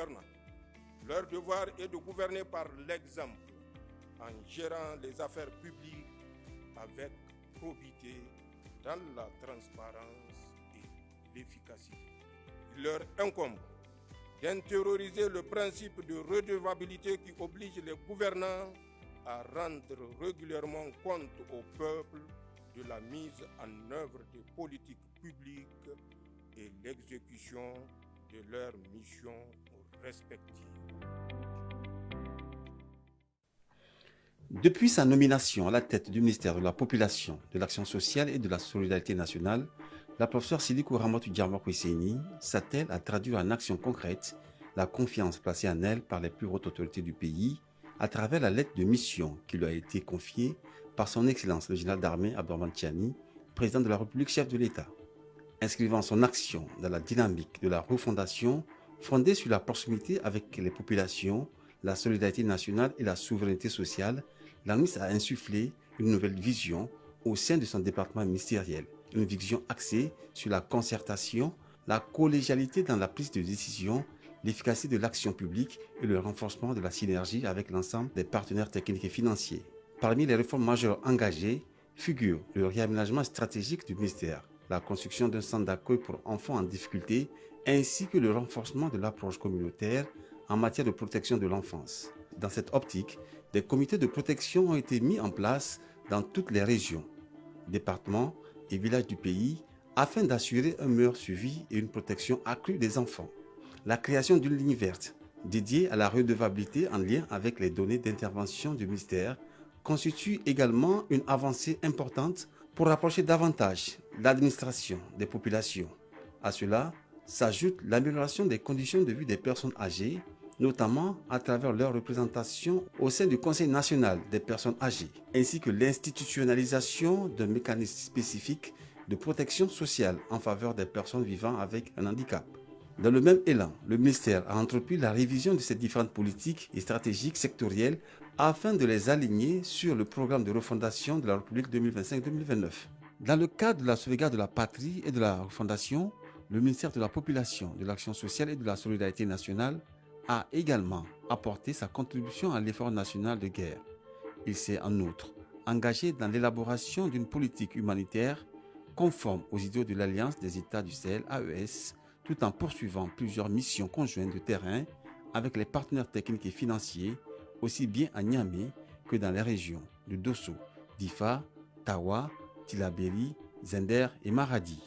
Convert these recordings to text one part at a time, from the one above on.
gouvernants. Leur devoir est de gouverner par l'exemple, en gérant les affaires publiques avec probité, dans la transparence et l'efficacité. Il leur incombe d'intérioriser le principe de redevabilité qui oblige les gouvernants à rendre régulièrement compte au peuple de la mise en œuvre des politiques publiques et l'exécution de leurs missions respectives. Depuis sa nomination à la tête du ministère de la Population, de l'Action sociale et de la Solidarité nationale, la professeure Sidiki Oumaramatou Diarmakou Seyni s'attelle à traduire en actions concrètes la confiance placée en elle par les plus hautes autorités du pays à travers la lettre de mission qui lui a été confiée par son Excellence le général d'armée Abdourahmane Tiani, président de la République, chef de l'État. Inscrivant son action dans la dynamique de la refondation fondée sur la proximité avec les populations, la solidarité nationale et la souveraineté sociale, la ministre a insufflé une nouvelle vision au sein de son département ministériel. Une vision axée sur la concertation, la collégialité dans la prise de décision, l'efficacité de l'action publique et le renforcement de la synergie avec l'ensemble des partenaires techniques et financiers. Parmi les réformes majeures engagées figure le réaménagement stratégique du ministère, la construction d'un centre d'accueil pour enfants en difficulté, ainsi que le renforcement de l'approche communautaire en matière de protection de l'enfance. Dans cette optique, des comités de protection ont été mis en place dans toutes les régions, départements et villages du pays afin d'assurer un meilleur suivi et une protection accrue des enfants. La création d'une ligne verte dédiée à la redevabilité en lien avec les données d'intervention du ministère constitue également une avancée importante pour rapprocher davantage l'administration des populations. À cela s'ajoute l'amélioration des conditions de vie des personnes âgées, notamment à travers leur représentation au sein du Conseil national des personnes âgées, ainsi que l'institutionnalisation d'un mécanisme spécifique de protection sociale en faveur des personnes vivant avec un handicap. Dans le même élan, le ministère a entrepris la révision de ces différentes politiques et stratégies sectorielles afin de les aligner sur le programme de refondation de la République 2025-2029. Dans le cadre de la sauvegarde de la patrie et de la refondation, le ministère de la Population, de l'Action sociale et de la Solidarité nationale a également apporté sa contribution à l'effort national de guerre. Il s'est en outre engagé dans l'élaboration d'une politique humanitaire conforme aux idéaux de l'Alliance des États du Sahel AES, tout en poursuivant plusieurs missions conjointes de terrain avec les partenaires techniques et financiers, aussi bien à Niamey que dans les régions de Dosso, Difa, Tawa, Tillabéri, Zender et Maradi.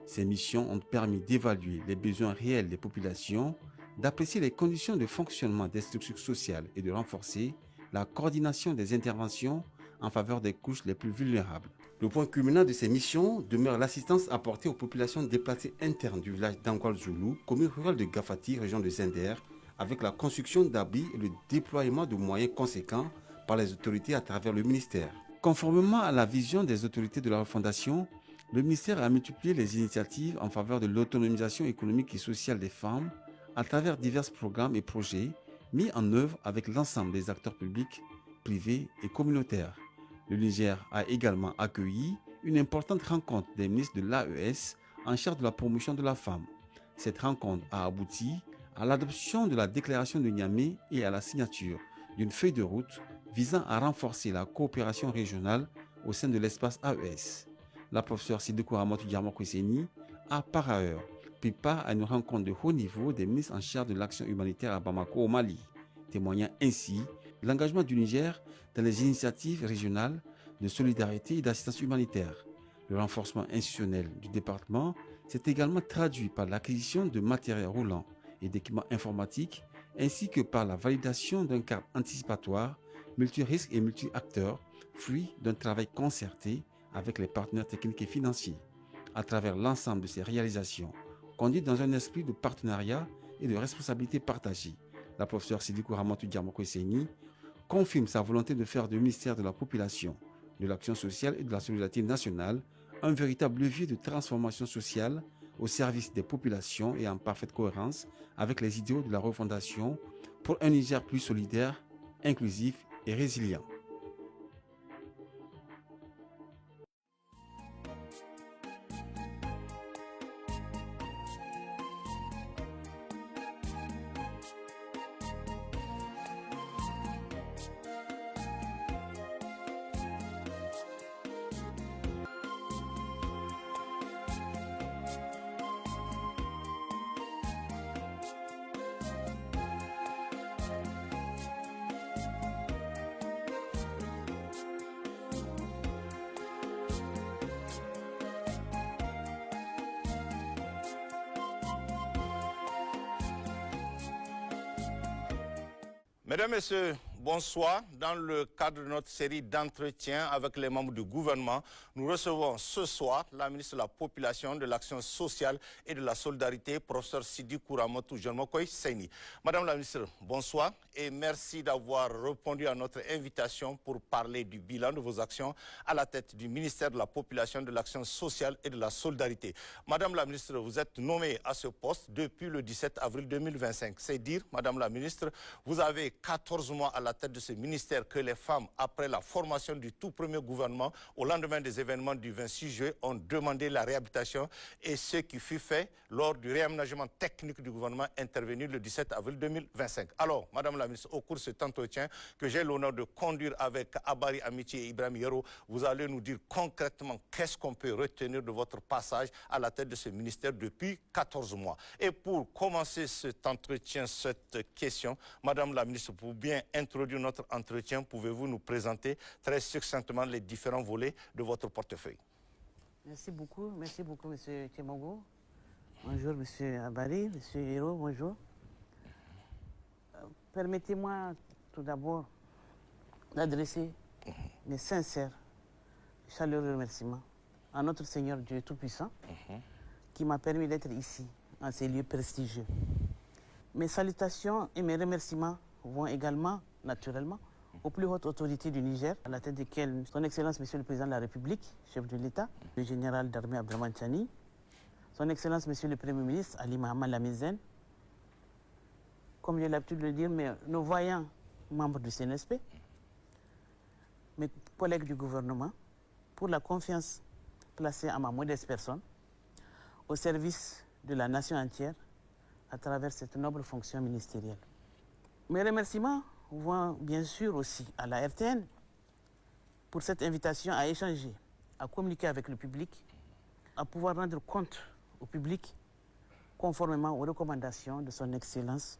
Ces missions ont permis d'évaluer les besoins réels des populations, d'apprécier les conditions de fonctionnement des structures sociales et de renforcer la coordination des interventions en faveur des couches les plus vulnérables. Le point culminant de ces missions demeure l'assistance apportée aux populations déplacées internes du village d'Angwal Zoulou, commune rurale de Gafati, région de Zender, avec la construction d'abris et le déploiement de moyens conséquents par les autorités à travers le ministère. Conformément à la vision des autorités de la refondation, le ministère a multiplié les initiatives en faveur de l'autonomisation économique et sociale des femmes à travers divers programmes et projets mis en œuvre avec l'ensemble des acteurs publics, privés et communautaires. Le Niger a également accueilli une importante rencontre des ministres de l'AES en charge de la promotion de la femme. Cette rencontre a abouti à l'adoption de la déclaration de Niamey et à la signature d'une feuille de route visant à renforcer la coopération régionale au sein de l'espace AES. La professeure Sidiki Oumaramatou Diarmakou Seyni a par ailleurs pris part à une rencontre de haut niveau des ministres en charge de l'action humanitaire à Bamako au Mali, témoignant ainsi l'engagement du Niger dans les initiatives régionales de solidarité et d'assistance humanitaire. Le renforcement institutionnel du département s'est également traduit par l'acquisition de matériel roulant et d'équipements informatiques, ainsi que par la validation d'un cadre anticipatoire, multi-risques et multi-acteurs, fruit d'un travail concerté avec les partenaires techniques et financiers. À travers l'ensemble de ces réalisations, conduites dans un esprit de partenariat et de responsabilité partagée, la professeure Sidiki Oumaramatou Diarmakou Seyni confirme sa volonté de faire du ministère de la Population, de l'Action sociale et de la Solidarité nationale un véritable levier de transformation sociale au service des populations et en parfaite cohérence avec les idéaux de la refondation pour un Niger plus solidaire, inclusif et résilient. Mesdames, Messieurs, bonsoir. Dans le cadre de notre série d'entretiens avec les membres du gouvernement, nous recevons ce soir la ministre de la Population, de l'Action sociale et de la solidarité, professeur Sidiki Ramatu Jarmakoy Seyni. Madame la ministre, bonsoir et merci d'avoir répondu à notre invitation pour parler du bilan de vos actions à la tête du ministère de la Population, de l'Action sociale et de la solidarité. Madame la ministre, vous êtes nommée à ce poste depuis le 17 avril 2025. C'est dire, Madame la ministre, vous avez 14 mois à la tête de ce ministère que les femmes, après la formation du tout premier gouvernement, au lendemain des événements du 26 juillet, ont demandé la réhabilitation et ce qui fut fait lors du réaménagement technique du gouvernement intervenu le 17 avril 2025. Alors, Madame la ministre, au cours de cet entretien que j'ai l'honneur de conduire avec Abari Amitié et Ibrahim Yero, vous allez nous dire concrètement qu'est-ce qu'on peut retenir de votre passage à la tête de ce ministère depuis 14 mois. Et pour commencer cet entretien, cette question, Madame la ministre, pour bien introduire notre entretien, pouvez-vous nous présenter très succinctement les différents volets de votre portefeuille? Merci beaucoup, M. Tchemongo. Bonjour, M. Abari, M. Hiro, bonjour. Permettez-moi tout d'abord d'adresser mes sincères, chaleureux remerciements à notre Seigneur Dieu Tout-Puissant qui m'a permis d'être ici, en ces lieux prestigieux. Mes salutations et mes remerciements vont également, naturellement, aux plus hautes autorités du Niger, à la tête desquelles Son Excellence Monsieur le Président de la République, chef de l'État, le général d'armée Abdraman Chani, Son Excellence Monsieur le Premier ministre Ali Mohamed Lamizène, comme j'ai l'habitude de le dire, nos voyants membres du CNSP, mes collègues du gouvernement, pour la confiance placée à ma modeste personne, au service de la nation entière, à travers cette noble fonction ministérielle. Mes remerciements vont bien sûr aussi à la RTN pour cette invitation à échanger, à communiquer avec le public, à pouvoir rendre compte au public conformément aux recommandations de son Excellence,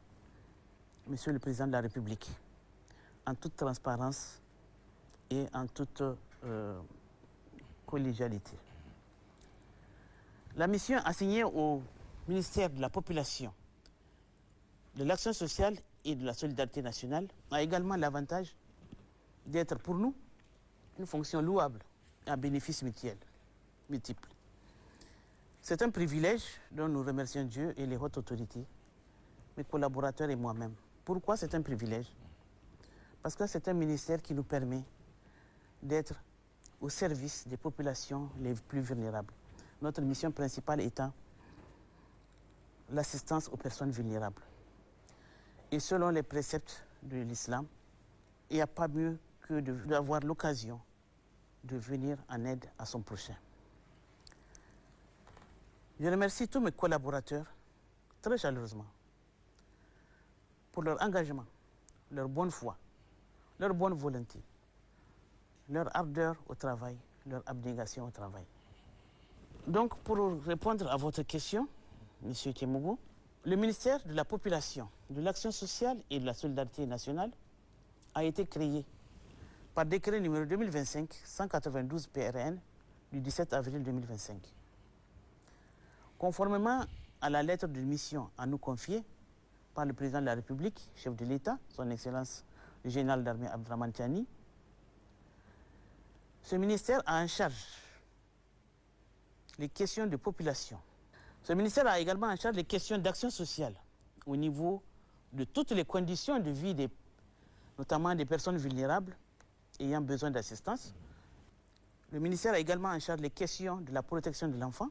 Monsieur le Président de la République, en toute transparence et en toute collégialité. La mission assignée au ministère de la Population, de l'Action sociale et de la solidarité nationale a également l'avantage d'être pour nous une fonction louable et à bénéfice mutuel, multiple. C'est un privilège dont nous remercions Dieu et les hautes autorités, mes collaborateurs et moi-même. Pourquoi c'est un privilège? Parce que c'est un ministère qui nous permet d'être au service des populations les plus vulnérables. Notre mission principale étant l'assistance aux personnes vulnérables. Et selon les préceptes de l'islam, il n'y a pas mieux que d'avoir l'occasion de venir en aide à son prochain. Je remercie tous mes collaborateurs très chaleureusement pour leur engagement, leur bonne foi, leur bonne volonté, leur ardeur au travail, leur abnégation au travail. Donc, pour répondre à votre question, M. Tchemogo, le ministère de la Population, de l'Action sociale et de la solidarité nationale a été créé par décret numéro 2025-192 PRN du 17 avril 2025. Conformément à la lettre de mission à nous confier par le Président de la République, chef de l'État, Son Excellence le général d'armée Abdraman Chani, ce ministère a en charge les questions de population. Ce ministère a également en charge les questions d'action sociale au niveau de toutes les conditions de vie, notamment des personnes vulnérables ayant besoin d'assistance. Le ministère a également en charge les questions de la protection de l'enfant.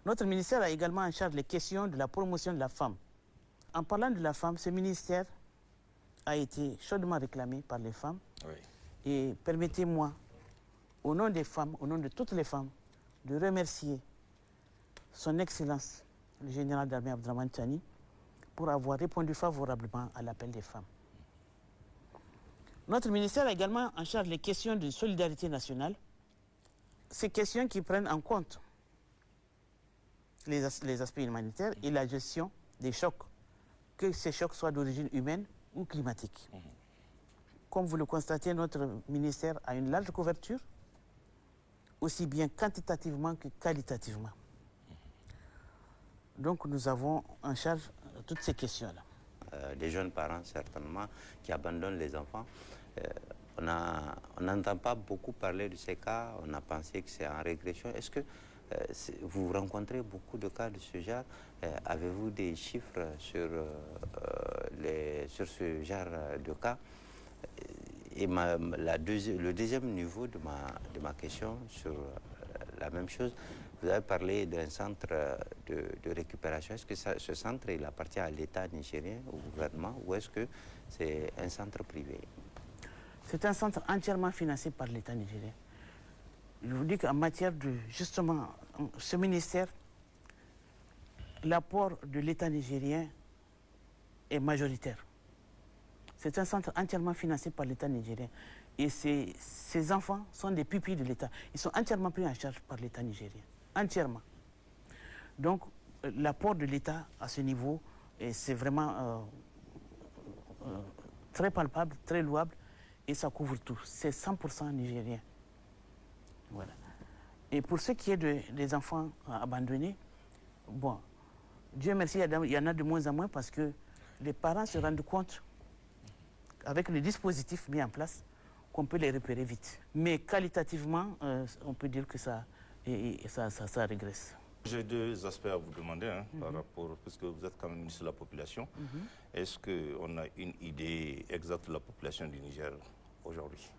Notre ministère a également en charge les questions de la promotion de la femme. En parlant de la femme, ce ministère a été chaudement réclamé par les femmes. Oui. Et permettez-moi, au nom des femmes, au nom de toutes les femmes, de remercier Son Excellence, le général d'armée Abdraman Chani, pour avoir répondu favorablement à l'appel des femmes. Notre ministère a également en charge les questions de solidarité nationale, ces questions qui prennent en compte les aspects humanitaires et la gestion des chocs, que ces chocs soient d'origine humaine ou climatique. Comme vous le constatez, notre ministère a une large couverture, aussi bien quantitativement que qualitativement. Donc nous avons en charge toutes ces questions-là. des jeunes parents certainement qui abandonnent les enfants. On n'entend pas beaucoup parler de ces cas, on a pensé que c'est en régression. Est-ce que vous rencontrez beaucoup de cas de ce genre? Avez-vous des chiffres sur ce genre de cas? Et le deuxième niveau de ma question sur la même chose, vous avez parlé d'un centre de récupération. Est-ce que ce centre il appartient à l'État nigérien, au gouvernement, ou est-ce que c'est un centre privé? C'est un centre entièrement financé par l'État nigérien. Je vous dis qu'en matière de, justement, ce ministère, l'apport de l'État nigérien est majoritaire. C'est un centre entièrement financé par l'État nigérien. Et ces enfants sont des pupilles de l'État. Ils sont entièrement pris en charge par l'État nigérien. Entièrement. Donc, l'apport de l'État à ce niveau, c'est vraiment très palpable, très louable, et ça couvre tout. C'est 100% nigérien. Voilà. Et pour ce qui est des enfants abandonnés, bon, Dieu merci, il y en a de moins en moins parce que les parents se rendent compte, avec le dispositif mis en place, qu'on peut les repérer vite. Mais qualitativement, on peut dire que ça régresse. J'ai deux aspects à vous demander par rapport, puisque vous êtes quand même ministre de la Population. Est-ce qu'on a une idée exacte de la population du Niger aujourd'hui?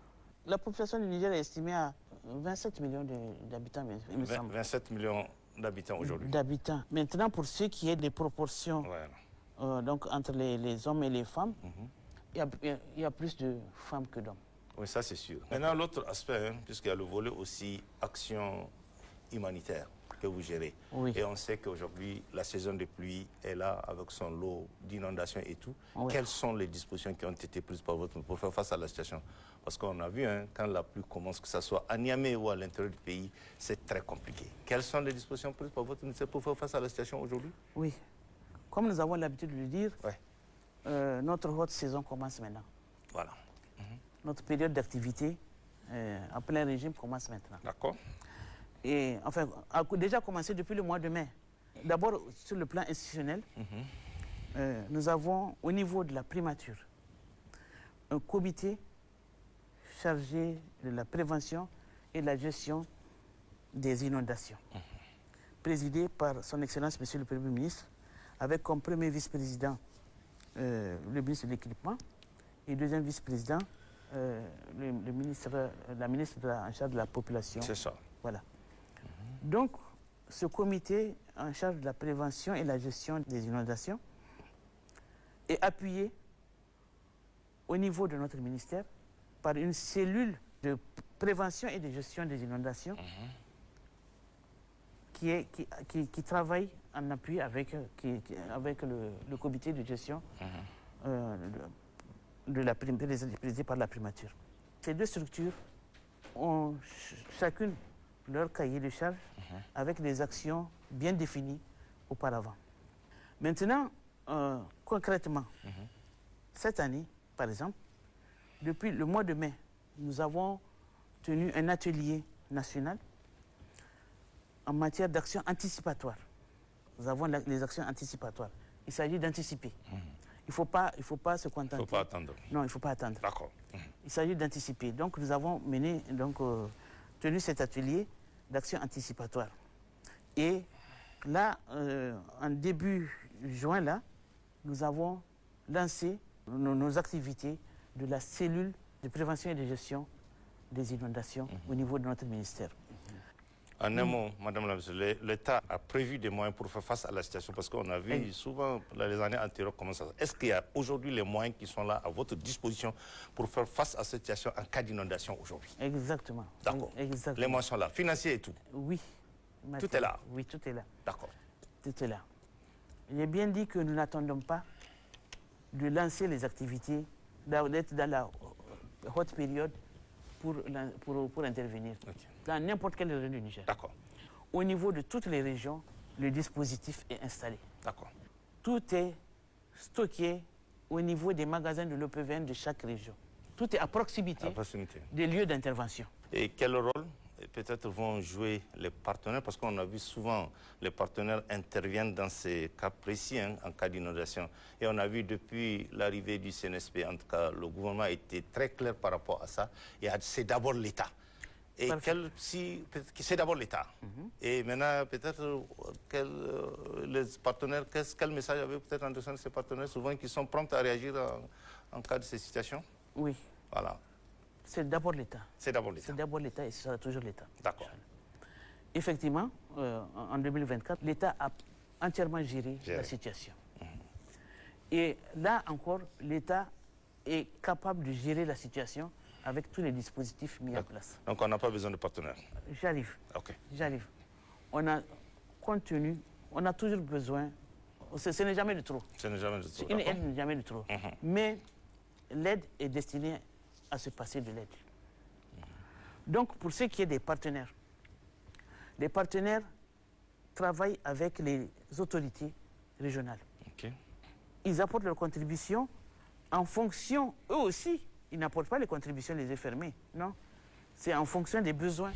La population du Niger est estimée à 27 millions d'habitants, il me semble. 27 millions d'habitants aujourd'hui. D'habitants. Maintenant, pour ce qui est des proportions donc entre les hommes et les femmes, il y a plus de femmes que d'hommes. Oui, ça c'est sûr. Maintenant, l'autre aspect, puisqu'il y a le volet aussi action humanitaire que vous gérez. Oui. Et on sait qu'aujourd'hui, la saison de pluie est là avec son lot d'inondations et tout. Oui. Quelles sont les dispositions qui ont été prises par votre pour faire face à la situation? Parce qu'on a vu, quand la pluie commence, que ce soit à Niamey ou à l'intérieur du pays, c'est très compliqué. Quelles sont les dispositions prises par votre ministère pour faire face à la situation aujourd'hui? Oui. Comme nous avons l'habitude de le dire, notre haute saison commence maintenant. Voilà. Notre période d'activité en plein régime commence maintenant. D'accord. Et enfin, a déjà commencé depuis le mois de mai. D'abord, sur le plan institutionnel, nous avons au niveau de la primature un comité chargé de la prévention et de la gestion des inondations, présidé par son Excellence Monsieur le Premier ministre, avec comme premier vice-président le ministre de l'Équipement et deuxième vice-président la ministre en charge de la Population. C'est ça. Voilà. Donc, ce comité en charge de la prévention et la gestion des inondations est appuyé au niveau de notre ministère par une cellule de prévention et de gestion des inondations qui travaille en appui avec le comité de gestion présidé par la primature. Ces deux structures ont chacune leur cahier de charge avec des actions bien définies auparavant. Maintenant, concrètement, cette année, par exemple, depuis le mois de mai, nous avons tenu un atelier national en matière d'actions anticipatoires. Nous avons les actions anticipatoires. Il s'agit d'anticiper. Il ne faut pas se contenter. Il ne faut pas attendre. Non, il ne faut pas attendre. D'accord. Il s'agit d'anticiper. Donc, nous avons tenu cet atelier d'action anticipatoire. Et là, en début juin, là, nous avons lancé nos activités de la cellule de prévention et de gestion des inondations au niveau de notre ministère. En un mot, Madame la Ministre, l'État a prévu des moyens pour faire face à la situation parce qu'on a vu souvent dans les années antérieures comment ça. Est-ce qu'il y a aujourd'hui les moyens qui sont là à votre disposition pour faire face à cette situation en cas d'inondation aujourd'hui? Exactement. D'accord. Exactement. Les moyens sont là, financiers et tout? Oui. Tout est là? Oui, tout est là. D'accord. Tout est là. J'ai bien dit que nous n'attendons pas de lancer les activités, d'être dans la haute période pour intervenir. Okay. Dans n'importe quelle région du Niger. D'accord. Au niveau de toutes les régions, le dispositif est installé. D'accord. Tout est stocké au niveau des magasins de l'OPVN de chaque région. Tout est à proximité des lieux d'intervention. Et quel rôle peut-être vont jouer les partenaires, parce qu'on a vu souvent les partenaires interviennent dans ces cas précis, hein, en cas d'inondation. Et on a vu depuis l'arrivée du CNSP, en tout cas, le gouvernement a été très clair par rapport à ça. C'est d'abord l'État. Et c'est d'abord l'État. Et maintenant, peut-être, les partenaires, quel message avez-vous peut-être en descendant de ces partenaires, souvent qui sont prompts à réagir en cas de ces situations? Oui. Voilà. C'est d'abord l'État. C'est d'abord l'État. C'est d'abord l'État et ce sera toujours l'État. D'accord. Effectivement, en 2024, l'État a entièrement géré la situation. Et là encore, l'État est capable de gérer la situation avec tous les dispositifs mis en place. Donc on n'a pas besoin de partenaires. J'arrive. Ok. J'arrive. On a contenu, on a toujours besoin, ce n'est jamais de trop. Ce n'est jamais de trop. Une aide n'est jamais de trop. Mais l'aide est destinée à se passer de l'aide. Donc pour ce qui est des partenaires travaillent avec les autorités régionales. Ok. Ils apportent leur contribution en fonction, eux aussi, ils n'apportent pas les contributions les yeux fermés, non. C'est en fonction des besoins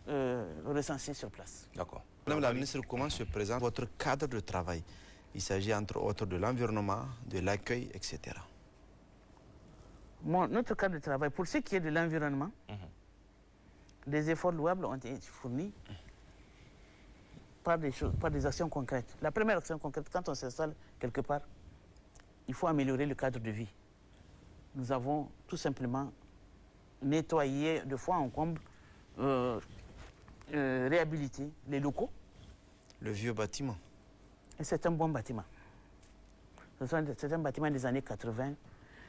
recensés sur place. D'accord. Madame la ministre, comment se présente votre cadre de travail? Il s'agit entre autres de l'environnement, de l'accueil, etc. Notre cadre de travail, pour ce qui est de l'environnement, des efforts louables ont été fournis par des actions concrètes. La première action concrète, quand on s'installe quelque part, il faut améliorer le cadre de vie. Nous avons tout simplement nettoyé de fois en comble, réhabilité les locaux. Le vieux bâtiment. Et c'est un bon bâtiment. C'est un bâtiment des années 80,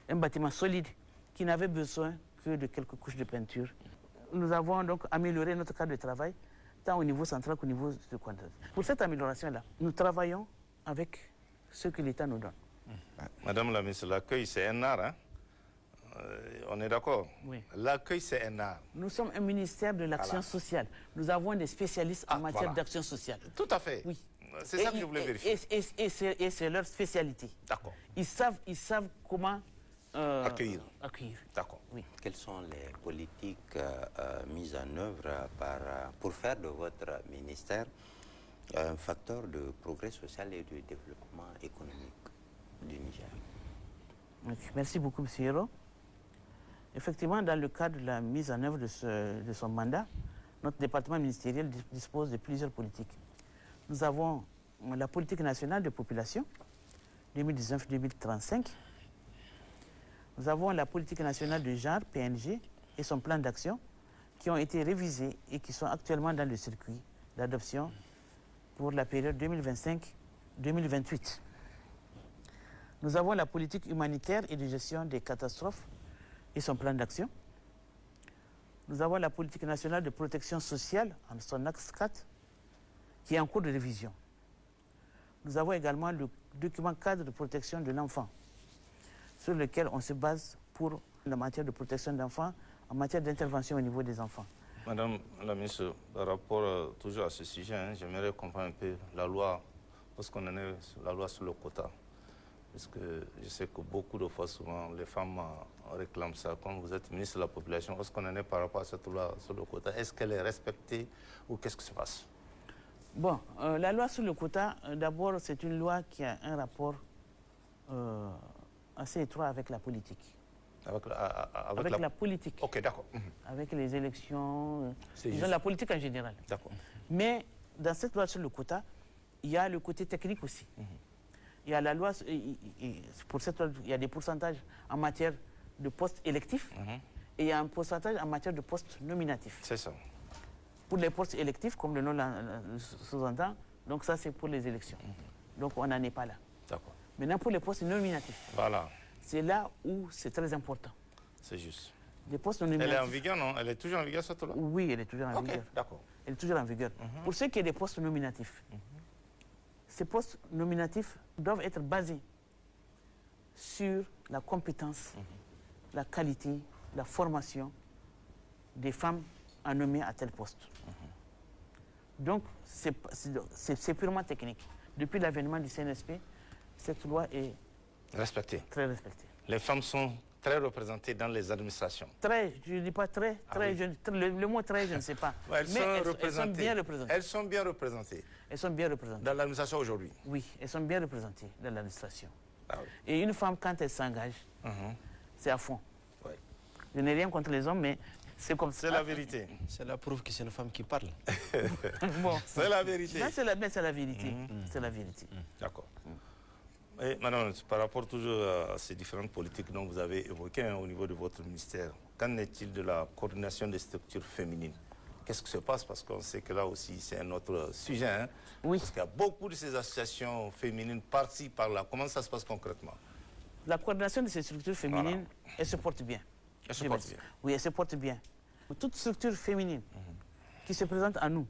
un bâtiment solide qui n'avait besoin que de quelques couches de peinture. Nous avons donc amélioré notre cadre de travail, tant au niveau central qu'au niveau de Kouanta. Pour cette amélioration-là, nous travaillons avec ce que l'État nous donne. Madame la ministre, l'accueil, c'est un art, hein? On est d'accord? Oui. L'accueil, c'est un art. Nous sommes un ministère de l'action sociale. Nous avons des spécialistes en matière d'action sociale. Tout à fait. Oui. C'est ça que je voulais vérifier. Et c'est leur spécialité. D'accord. Ils savent comment accueillir. D'accord. Oui. Quelles sont les politiques mises en œuvre pour faire de votre ministère un facteur de progrès social et de développement économique du Niger? Merci beaucoup, M. Hiro. Effectivement, dans le cadre de la mise en œuvre de son mandat, notre département ministériel dispose de plusieurs politiques. Nous avons la politique nationale de population 2019-2035. Nous avons la politique nationale de genre, PNG, et son plan d'action qui ont été révisés et qui sont actuellement dans le circuit d'adoption pour la période 2025-2028. Nous avons la politique humanitaire et de gestion des catastrophes et son plan d'action. Nous avons la politique nationale de protection sociale en son axe 4 qui est en cours de révision. Nous avons également le document cadre de protection de l'enfant sur lequel on se base pour la matière de protection d'enfants, en matière d'intervention au niveau des enfants. Madame la ministre, par rapport toujours à ce sujet, hein, j'aimerais comprendre un peu la loi, parce qu'on en est la loi sur le quota. Parce que je sais que beaucoup de fois, souvent, les femmes réclament ça. Quand vous êtes ministre de la Population, est-ce qu'on en est par rapport à cette loi sur le quota? Est-ce qu'elle est respectée ou qu'est-ce qui se passe? Bon, la loi sur le quota, d'abord, c'est une loi qui a un rapport assez étroit avec la politique. Avec la politique. Ok, d'accord. Avec les élections, disons la politique en général. D'accord. Mais dans cette loi sur le quota, il y a le côté technique aussi. Il y a la loi, pour cette loi, il y a des pourcentages en matière de postes électifs et il y a un pourcentage en matière de postes nominatifs. C'est ça. Pour les postes électifs, comme le nom sous-entend, donc ça c'est pour les élections. Donc on n'en est pas là. D'accord. Maintenant pour les postes nominatifs, voilà. C'est là où c'est très important. C'est juste. Les postes nominatifs. Elle est en vigueur, non? Elle est toujours en vigueur, cette loi? Oui, elle est toujours en vigueur. D'accord. Elle est toujours en vigueur. Pour ce qui est des postes nominatifs, ces postes nominatifs doivent être basés sur la compétence, la qualité, la formation des femmes à nommer à tel poste. Donc, c'est purement technique. Depuis l'avènement du CNSP, cette loi est respectée. Très respectée. Les femmes sont très représentés dans les administrations. Très, je ne dis pas très, très, oui. le mot très, je ne sais pas. Ouais, Mais elles sont bien représentées. Elles sont bien représentées. Elles sont bien représentées. Dans l'administration aujourd'hui. Oui, elles sont bien représentées dans l'administration. Ah oui. Et une femme, quand elle s'engage, c'est à fond. Ouais. Je n'ai rien contre les hommes, mais c'est comme ça. C'est la vérité. C'est la preuve que c'est une femme qui parle. Bon. C'est la vérité. Mais c'est la vérité. C'est la vérité. D'accord. Et madame, par rapport toujours à ces différentes politiques dont vous avez évoquées au niveau de votre ministère, qu'en est-il de la coordination des structures féminines? Qu'est-ce qui se passe? Parce qu'on sait que là aussi, c'est un autre sujet. Hein? Oui. Parce qu'il y a beaucoup de ces associations féminines par-ci, par-là. Comment ça se passe concrètement? La coordination de ces structures féminines, elle se porte bien. Elle se porte bien. Oui, elle se porte bien. Toute structure féminine qui se présente à nous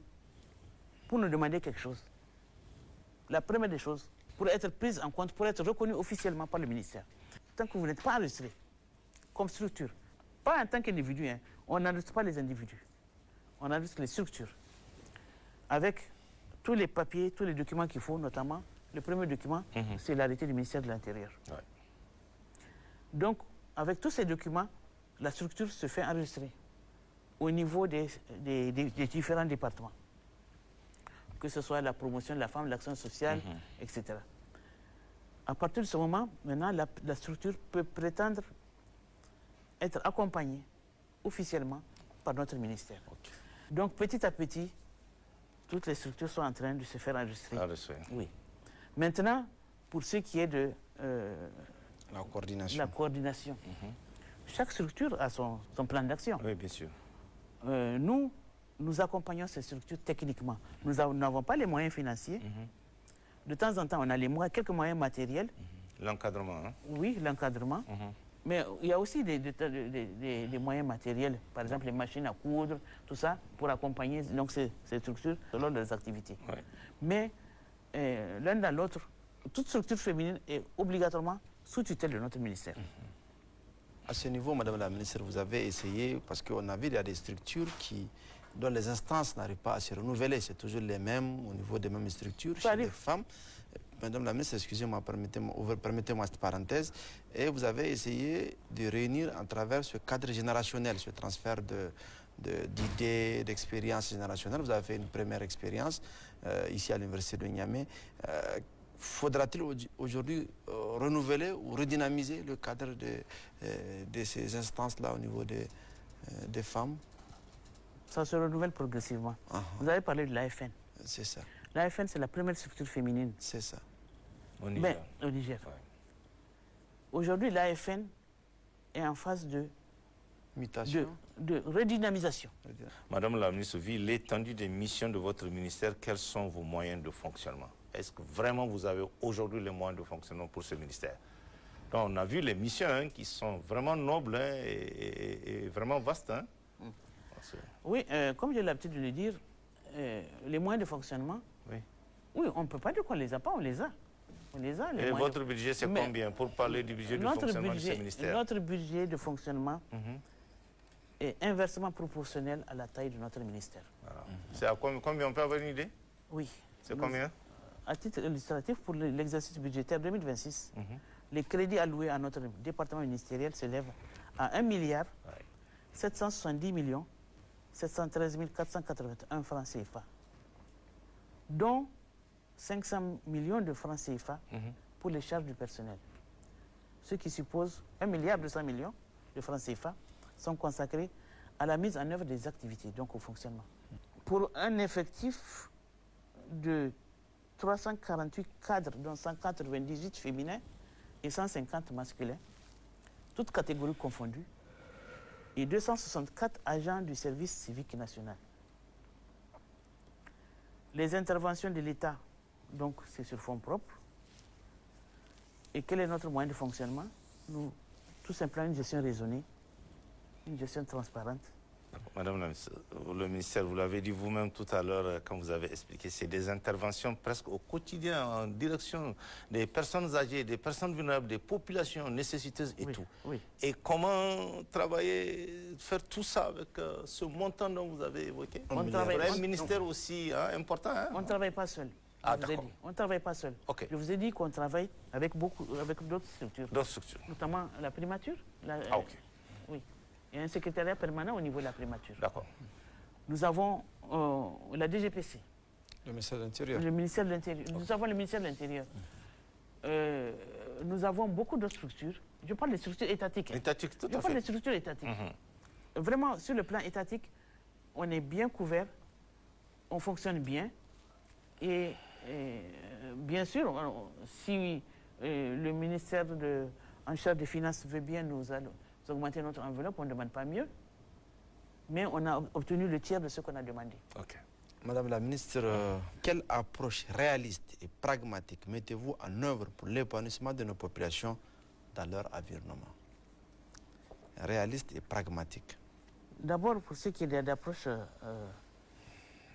pour nous demander quelque chose, la première des choses, pour être prise en compte, pour être reconnue officiellement par le ministère. Tant que vous n'êtes pas enregistré comme structure, pas en tant qu'individu, hein, on n'enregistre pas les individus, on enregistre les structures avec tous les papiers, tous les documents qu'il faut, notamment le premier document, c'est l'arrêté du ministère de l'Intérieur. Ouais. Donc, avec tous ces documents, la structure se fait enregistrer au niveau des différents départements, que ce soit la promotion de la femme, l'action sociale, etc. À partir de ce moment, maintenant, la structure peut prétendre être accompagnée officiellement par notre ministère. Okay. Donc, petit à petit, toutes les structures sont en train de se faire enregistrer. Oui. Maintenant, pour ce qui est de La coordination. Chaque structure a son plan d'action. Oui, bien sûr. Nous accompagnons ces structures techniquement. Nous n'avons pas les moyens financiers. De temps en temps, on a quelques moyens matériels. L'encadrement, hein? Oui, l'encadrement. Mais il y a aussi des moyens matériels, par exemple les machines à coudre, tout ça, pour accompagner donc, ces structures selon leurs activités. Ouais. Mais l'un dans l'autre, toute structure féminine est obligatoirement sous tutelle de notre ministère. À ce niveau, Madame la Ministre, vous avez essayé, parce qu'on a vu qu'il y a des structures dont les instances n'arrivent pas à se renouveler. C'est toujours les mêmes, au niveau des mêmes structures, chez les femmes. Madame la Ministre, excusez-moi, permettez-moi cette parenthèse. Et vous avez essayé de réunir à travers ce cadre générationnel, ce transfert d'idées, d'expériences générationnelles. Vous avez fait une première expérience ici à l'Université de Niamey. Faudra-t-il aujourd'hui renouveler ou redynamiser le cadre de ces instances-là au niveau des femmes? Ça se renouvelle progressivement. Vous avez parlé de l'AFN. C'est ça. L'AFN, c'est la première structure féminine. C'est ça. Au Niger. Au Niger. Ouais. Aujourd'hui, l'AFN est en phase de redynamisation. Madame la Ministre, vu l'étendue des missions de votre ministère, quels sont vos moyens de fonctionnement? Est-ce que vraiment vous avez aujourd'hui les moyens de fonctionnement pour ce ministère? Donc, on a vu les missions qui sont vraiment nobles et vraiment vastes. Hein? Oui, comme j'ai l'habitude de le dire, les moyens de fonctionnement, oui, on ne peut pas dire qu'on ne les a pas, on les a. On les a, les et moyens votre budget, c'est combien pour parler du budget de fonctionnement de ce ministère? Notre budget de fonctionnement est inversement proportionnel à la taille de notre ministère. Voilà. C'est à combien? On peut avoir une idée? Oui. C'est combien? À titre illustratif, pour l'exercice budgétaire 2026, les crédits alloués à notre département ministériel s'élèvent à 1 milliard 770 millions 713 481 francs CFA, dont 500 millions de francs CFA pour les charges du personnel. Ce qui suppose 1 milliard 200 millions de francs CFA sont consacrés à la mise en œuvre des activités, donc au fonctionnement. Pour un effectif de 348 cadres, dont 198 féminins et 150 masculins, toutes catégories confondues, et 264 agents du service civique national. Les interventions de l'État, donc c'est sur fonds propres. Et quel est notre moyen de fonctionnement? Nous, tout simplement une gestion raisonnée, une gestion transparente. Madame la Ministre, le ministère, vous l'avez dit vous-même tout à l'heure quand vous avez expliqué, c'est des interventions presque au quotidien en direction des personnes âgées, des personnes vulnérables, des populations nécessiteuses et tout. Oui. Et comment travailler, faire tout ça avec ce montant dont vous avez évoqué? On travaille un ministère aussi important. Hein? On ne travaille pas seul. Ah, Je vous ai d'accord. dit. On ne travaille pas seul. Ok. Je vous ai dit qu'on travaille avec d'autres structures. D'autres structures. Notamment la primature. Ah, ok. Oui. Il y a un secrétariat permanent au niveau de la primature. D'accord. Nous avons la DGPC. Le ministère de l'Intérieur. Le ministère de l'Intérieur. Nous avons le ministère de l'Intérieur. Nous avons beaucoup d'autres structures. Je parle des structures étatiques. Hein. Étatique, tout Je à parle fait. des structures étatiques. Vraiment, sur le plan étatique, on est bien couvert, on fonctionne bien. Et bien sûr, si le ministère en charge des Finances veut bien nous augmenter notre enveloppe, on ne demande pas mieux. Mais on a obtenu le tiers de ce qu'on a demandé. Ok. Madame la ministre, quelle approche réaliste et pragmatique mettez-vous en œuvre pour l'épanouissement de nos populations dans leur environnement? Réaliste et pragmatique. D'abord, pour ce qui est d'approche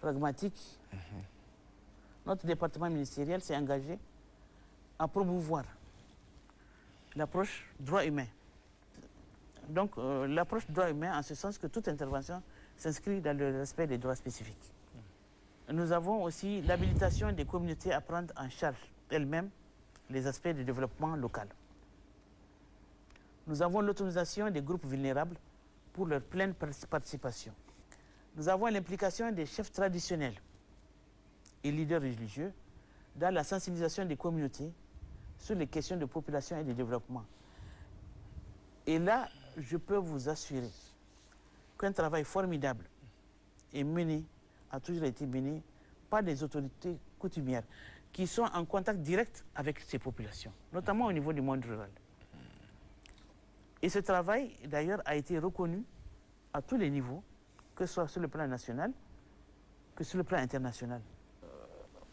pragmatique, notre département ministériel s'est engagé à promouvoir l'approche droit humain. Donc, l'approche droit humain en ce sens que toute intervention s'inscrit dans le respect des droits spécifiques. Nous avons aussi l'habilitation des communautés à prendre en charge elles-mêmes les aspects du développement local. Nous avons l'autorisation des groupes vulnérables pour leur pleine participation. Nous avons l'implication des chefs traditionnels et leaders religieux dans la sensibilisation des communautés sur les questions de population et de développement. Et là, je peux vous assurer qu'un travail formidable est mené, a toujours été mené par des autorités coutumières qui sont en contact direct avec ces populations, notamment au niveau du monde rural. Et ce travail, d'ailleurs, a été reconnu à tous les niveaux, que ce soit sur le plan national, que sur le plan international.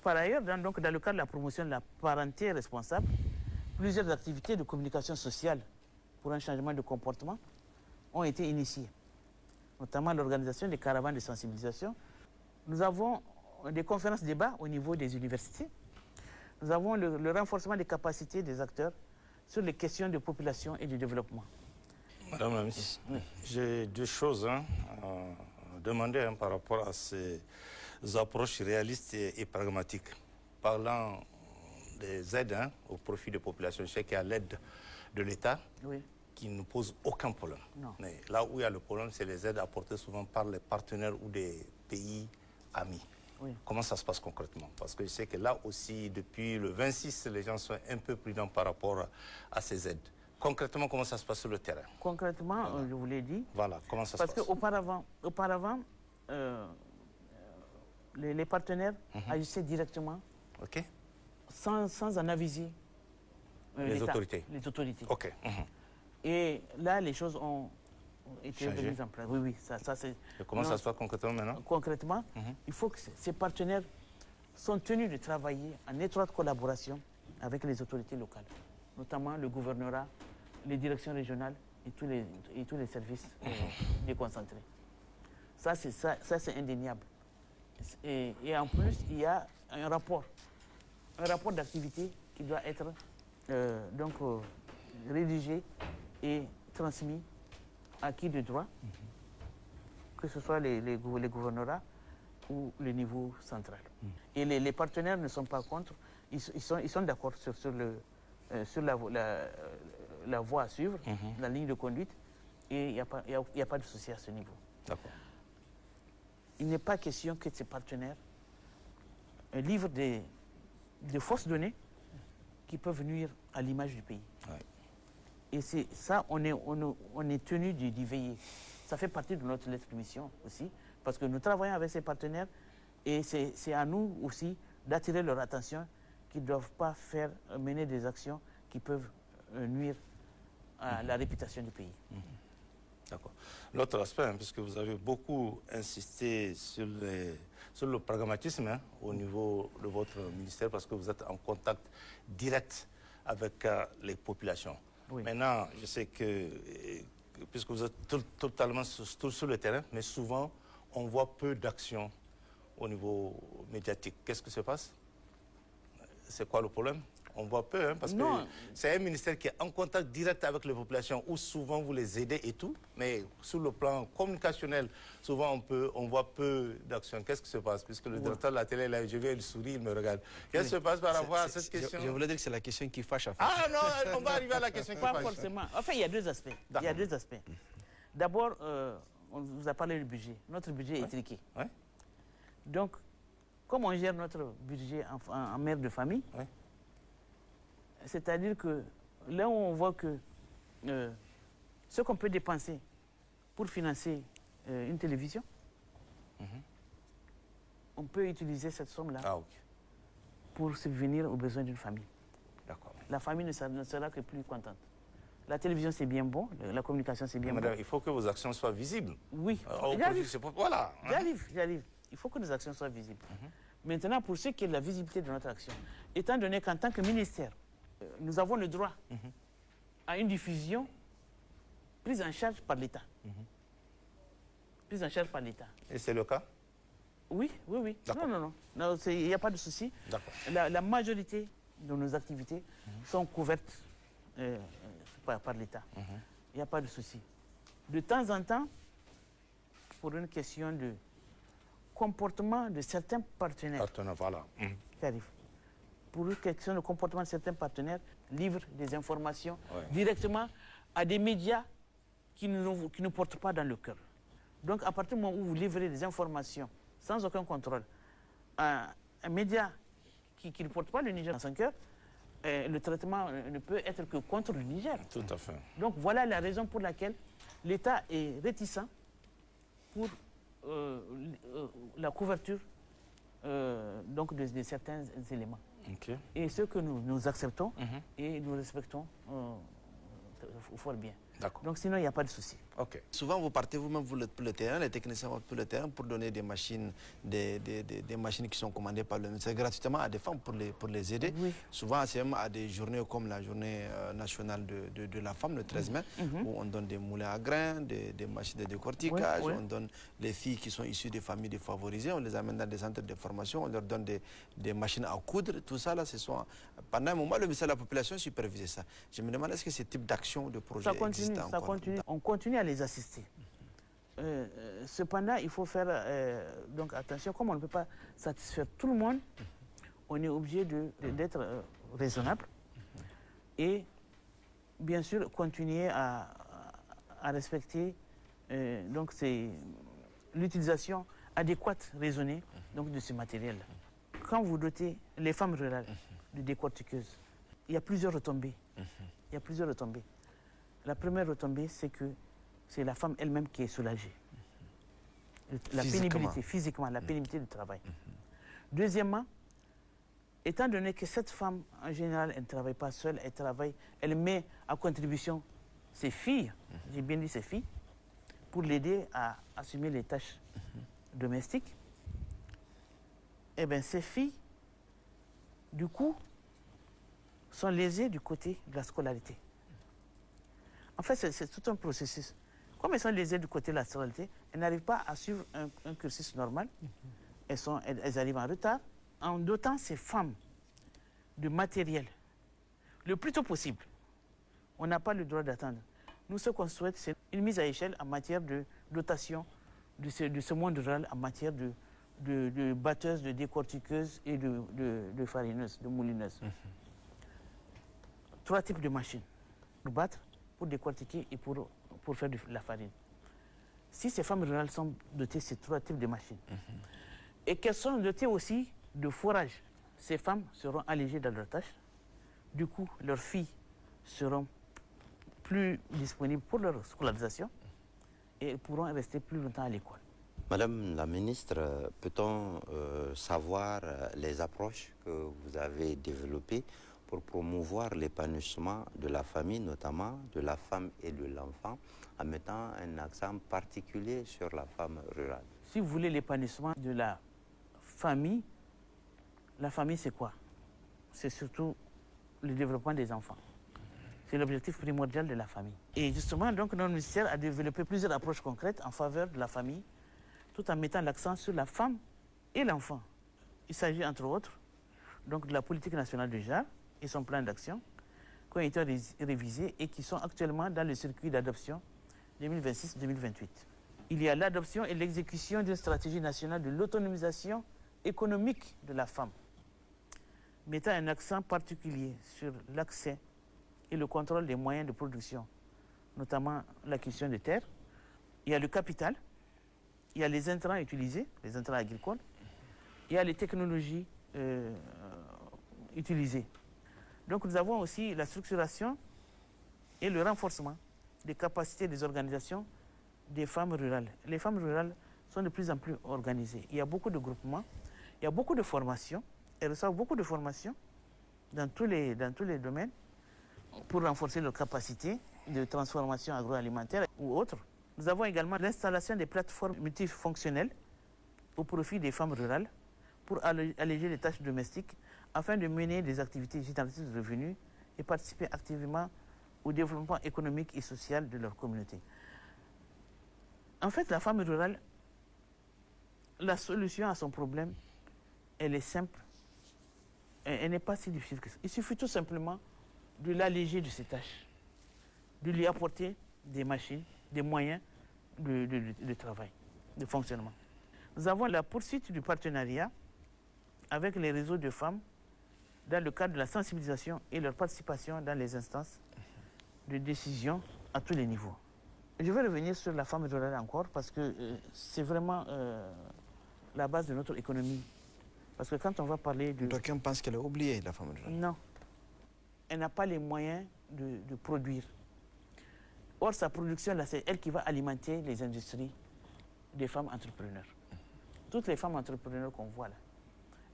Par ailleurs, dans le cadre de la promotion de la parenté responsable, plusieurs activités de communication sociale pour un changement de comportement ont été initiées, notamment l'organisation des caravanes de sensibilisation. Nous avons des conférences débats au niveau des universités. Nous avons le renforcement des capacités des acteurs sur les questions de population et de développement. Madame la ministre, j'ai deux choses à demander par rapport à ces approches réalistes et pragmatiques. Parlant des aides au profit des populations, je sais qu'il y a l'aide de l'État qui ne pose aucun problème. Non. Mais là où il y a le problème, c'est les aides apportées souvent par les partenaires ou des pays amis. Oui. Comment ça se passe concrètement? Parce que je sais que là aussi, depuis le 26, les gens sont un peu prudents par rapport à ces aides. Concrètement, comment ça se passe sur le terrain? Concrètement, je vous l'ai dit. Voilà, comment ça se passe? Parce qu'auparavant, les partenaires agissaient directement, sans en aviser les autorités. Les autorités. Ok. Et là, les choses ont été Changé. mises en place. Oui, oui, ça c'est... Et comment ça se passe concrètement maintenant? Concrètement, il faut que ces partenaires sont tenus de travailler en étroite collaboration avec les autorités locales, notamment le gouvernorat, les directions régionales et tous les services déconcentrés. Ça, c'est indéniable. Et en plus, il y a un rapport d'activité qui doit être rédigé et transmis à qui de droit, que ce soit les gouvernorats ou le niveau central. Et les partenaires ne sont pas contre, ils sont d'accord sur la voie à suivre, la ligne de conduite, et il n'y a pas de souci à ce niveau. D'accord. Il n'est pas question que ces partenaires livrent de fausses données qui peuvent nuire à l'image du pays. Ouais. Et c'est ça, on est tenu d'y veiller. Ça fait partie de notre lettre de mission aussi, parce que nous travaillons avec ces partenaires et c'est à nous aussi d'attirer leur attention qu'ils ne doivent pas mener des actions qui peuvent nuire à la réputation du pays. D'accord. L'autre aspect, puisque vous avez beaucoup insisté sur le pragmatisme au niveau de votre ministère, parce que vous êtes en contact direct avec les populations. Oui. Maintenant, je sais que, puisque vous êtes totalement sur le terrain, mais souvent, on voit peu d'actions au niveau médiatique. Qu'est-ce qui se passe? C'est quoi le problème? On voit peu, hein, parce que c'est un ministère qui est en contact direct avec les populations, où souvent vous les aidez et tout, mais sur le plan communicationnel, souvent on voit peu d'actions. Qu'est-ce qui se passe? Puisque le directeur de la télé, là, je viens, il sourit, il me regarde. Qu'est-ce qui se passe par rapport à cette question? Je voulais dire que c'est la question qui fâche. Ah non, on va arriver à la question qui fâche. Pas forcément. Enfin, il y a deux aspects. D'abord, on vous a parlé du budget. Notre budget est étriqué. Ouais. Donc, comme on gère notre budget en mère de famille, c'est-à-dire que là où on voit que ce qu'on peut dépenser pour financer une télévision, on peut utiliser cette somme-là pour subvenir aux besoins d'une famille. La famille ne sera que plus contente. La télévision, c'est bien bon, la communication, c'est bien bon. Madame, il faut que vos actions soient visibles. Oui, voilà. J'arrive. Il faut que nos actions soient visibles. Maintenant, pour ce qui est de la visibilité de notre action, étant donné qu'en tant que ministère, nous avons le droit à une diffusion prise en charge par l'État. Prise en charge par l'État. Et c'est le cas? Oui. Non, il n'y a pas de souci. La majorité de nos activités sont couvertes par l'État. Il n'y a pas de souci. De temps en temps, pour une question de comportement de certains partenaires. Qui arrivent. Pour une question de comportement de certains partenaires, livrent des informations directement à des médias qui ne portent pas dans le cœur. Donc, à partir du moment où vous livrez des informations sans aucun contrôle à un média qui ne porte pas le Niger dans son cœur, le traitement ne peut être que contre le Niger. Tout à fait. Donc, voilà la raison pour laquelle l'État est réticent pour la couverture donc de certains éléments. Et ce que nous acceptons et nous respectons fort bien. Donc sinon, il n'y a pas de souci. Souvent, vous partez vous-même pour le terrain, les techniciens vont pour le terrain pour donner des machines, des machines qui sont commandées par le ministère gratuitement à des femmes pour les aider. Souvent, c'est même à des journées comme la journée nationale de la femme, le 13 mai, où on donne des moulins à grains, des machines de décortiquage, on donne les filles qui sont issues des familles défavorisées, on les amène dans des centres de formation, on leur donne des machines à coudre, tout ça, là, pendant un moment, le ministère de la Population supervisait ça. Je me demande, est-ce que ce type d'action, de projet existe encore? Ça continue. On continue à les assister. Cependant, il faut faire donc attention, comme on ne peut pas satisfaire tout le monde, on est obligé d'être raisonnable et bien sûr continuer à respecter donc l'utilisation adéquate, raisonnée donc de ce matériel. Quand vous dotez les femmes rurales de décortiqueuses, il y a plusieurs retombées. La première retombée, c'est que c'est la femme elle-même qui est soulagée. La pénibilité, physiquement, la pénibilité du travail. Deuxièmement, étant donné que cette femme, en général, elle ne travaille pas seule, elle met à contribution ses filles, j'ai bien dit ses filles, pour l'aider à assumer les tâches domestiques. Eh bien, ces filles, du coup, sont lésées du côté de la scolarité. En fait, c'est tout un processus. Comme elles sont lésées du côté de la scolarité, elles n'arrivent pas à suivre un cursus normal. Elles arrivent en retard. En dotant ces femmes de matériel le plus tôt possible, on n'a pas le droit d'attendre. Nous, ce qu'on souhaite, c'est une mise à échelle en matière de dotation de ce monde rural, en matière de batteuses, de décortiqueuses et de farineuses, de moulineuses. 3 types de machines pour battre, pour décortiquer et pour faire de la farine. Si ces femmes rurales sont dotées de ces 3 types de machines et qu'elles sont dotées aussi de fourrage, ces femmes seront allégées dans leurs tâches. Du coup, leurs filles seront plus disponibles pour leur scolarisation et pourront rester plus longtemps à l'école. Madame la ministre, peut-on savoir les approches que vous avez développées pour promouvoir l'épanouissement de la famille, notamment de la femme et de l'enfant, en mettant un accent particulier sur la femme rurale? Si vous voulez l'épanouissement de la famille c'est quoi? C'est surtout le développement des enfants. C'est l'objectif primordial de la famille. Et justement, donc, notre ministère a développé plusieurs approches concrètes en faveur de la famille, tout en mettant l'accent sur la femme et l'enfant. Il s'agit, entre autres, donc, de la politique nationale du genre, et son plan d'action qui ont été révisés et qui sont actuellement dans le circuit d'adoption 2026-2028. Il y a l'adoption et l'exécution d'une stratégie nationale de l'autonomisation économique de la femme, mettant un accent particulier sur l'accès et le contrôle des moyens de production, notamment l'acquisition de terres. Il y a le capital, il y a les intrants utilisés, les intrants agricoles, il y a les technologies utilisées. Donc nous avons aussi la structuration et le renforcement des capacités des organisations des femmes rurales. Les femmes rurales sont de plus en plus organisées. Il y a beaucoup de groupements, il y a beaucoup de formations. Elles reçoivent beaucoup de formations dans tous les domaines pour renforcer leurs capacités de transformation agroalimentaire ou autres. Nous avons également l'installation des plateformes multifonctionnelles au profit des femmes rurales pour alléger les tâches domestiques afin de mener des activités génératrices de revenus et participer activement au développement économique et social de leur communauté. En fait, la femme rurale, la solution à son problème, elle est simple. Elle n'est pas si difficile que ça. Il suffit tout simplement de l'alléger de ses tâches, de lui apporter des machines, des moyens de travail, de fonctionnement. Nous avons la poursuite du partenariat avec les réseaux de femmes dans le cadre de la sensibilisation et leur participation dans les instances de décision à tous les niveaux. Je vais revenir sur la femme rurale encore parce que c'est vraiment la base de notre économie. Parce que quand on va parler de... D'aucuns pensent qu'elle a oublié, la femme rurale. Non. Elle n'a pas les moyens de produire. Or, sa production, là, c'est elle qui va alimenter les industries des femmes entrepreneurs. Toutes les femmes entrepreneurs qu'on voit là,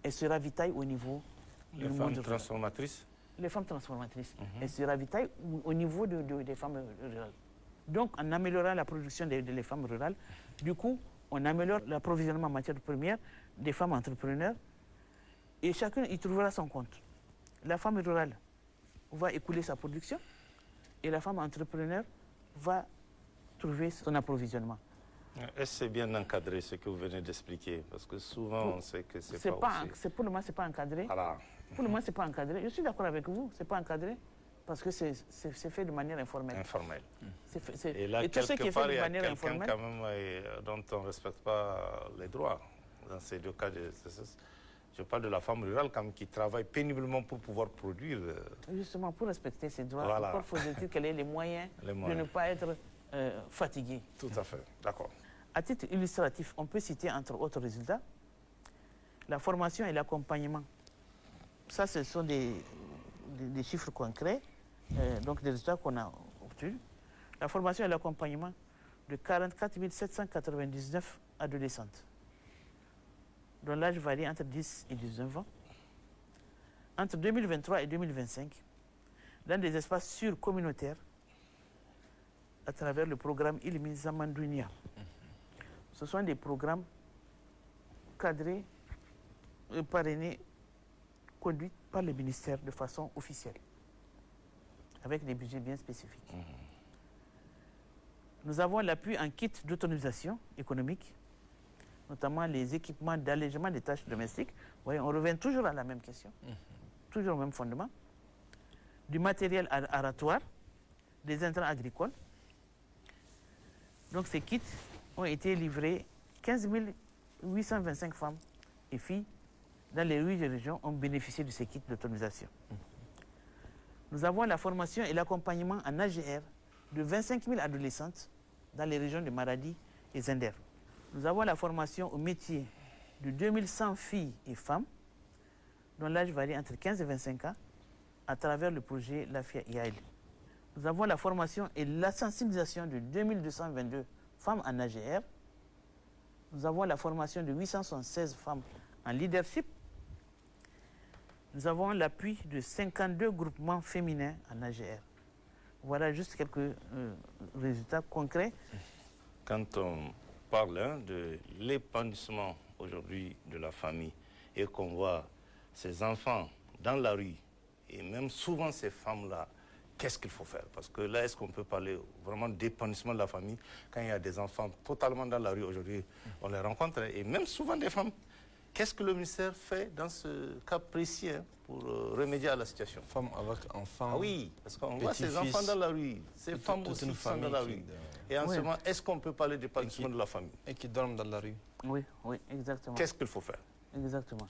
elles se ravitaillent au niveau du monde rural. Les femmes transformatrices? Les femmes transformatrices. Elles se ravitaillent au niveau des femmes rurales. Donc, en améliorant la production des femmes rurales, du coup, on améliore l'approvisionnement en matière première des femmes entrepreneurs et chacun y trouvera son compte. La femme rurale va écouler sa production et la femme entrepreneur va trouver son approvisionnement. Est-ce que c'est bien encadré ce que vous venez d'expliquer? Parce que souvent on sait que c'est pas aussi... Pour le moment, c'est pas encadré. Voilà. Pour le moment, c'est pas encadré. Je suis d'accord avec vous, c'est pas encadré parce que c'est fait de manière informelle. Informelle. Et là, quelque part, il y a quelqu'un quand même dont on ne respecte pas les droits. Dans ces deux cas, je parle de la femme rurale quand même, qui travaille péniblement pour pouvoir produire. Justement, pour respecter ses droits, voilà. Encore faut-il qu'elle ait les moyens de ne pas être fatiguée. Tout à fait, d'accord. À titre illustratif, on peut citer entre autres résultats la formation et l'accompagnement. Ça, ce sont des chiffres concrets, donc des résultats qu'on a obtenus. La formation et l'accompagnement de 44 799 adolescentes, dont l'âge varie entre 10 et 19 ans, entre 2023 et 2025, dans des espaces sûrs communautaires, à travers le programme Ilmi Zamandounia. Ce sont des programmes cadrés et parrainés, conduits par le ministère de façon officielle, avec des budgets bien spécifiques. Nous avons l'appui en kit d'autonomisation économique, notamment les équipements d'allègement des tâches domestiques. Vous voyez, on revient toujours à la même question, toujours au même fondement. Du matériel aratoire, des intrants agricoles. Donc ces kits ont été livrés, 15 825 femmes et filles dans les 8 régions ont bénéficié de ces kits d'autonomisation. Nous avons la formation et l'accompagnement en AGR de 25 000 adolescentes dans les régions de Maradi et Zender. Nous avons la formation au métier de 2100 filles et femmes dont l'âge varie entre 15 et 25 ans à travers le projet Lafia IAL. Nous avons la formation et la sensibilisation de 2222 femmes en AGR. Nous avons la formation de 876 femmes en leadership. Nous avons l'appui de 52 groupements féminins en AGR. Voilà juste quelques résultats concrets. Quand on parle de l'épanouissement aujourd'hui de la famille et qu'on voit ces enfants dans la rue, et même souvent ces femmes-là, qu'est-ce qu'il faut faire? Parce que là, est-ce qu'on peut parler vraiment d'épanouissement de la famille quand il y a des enfants totalement dans la rue aujourd'hui? On les rencontre, et même souvent des femmes Qu'est-ce que le ministère fait dans ce cas précis pour remédier à la situation? Femmes avec enfants. Ah oui, parce qu'on voit ces enfants dans la rue, ces femmes aussi qui sont dans la rue. Et en ce moment, est-ce qu'on peut parler d'épanouissement de la famille? Et qui dorment dans la rue. Oui, oui, exactement. Qu'est-ce qu'il faut faire? Exactement.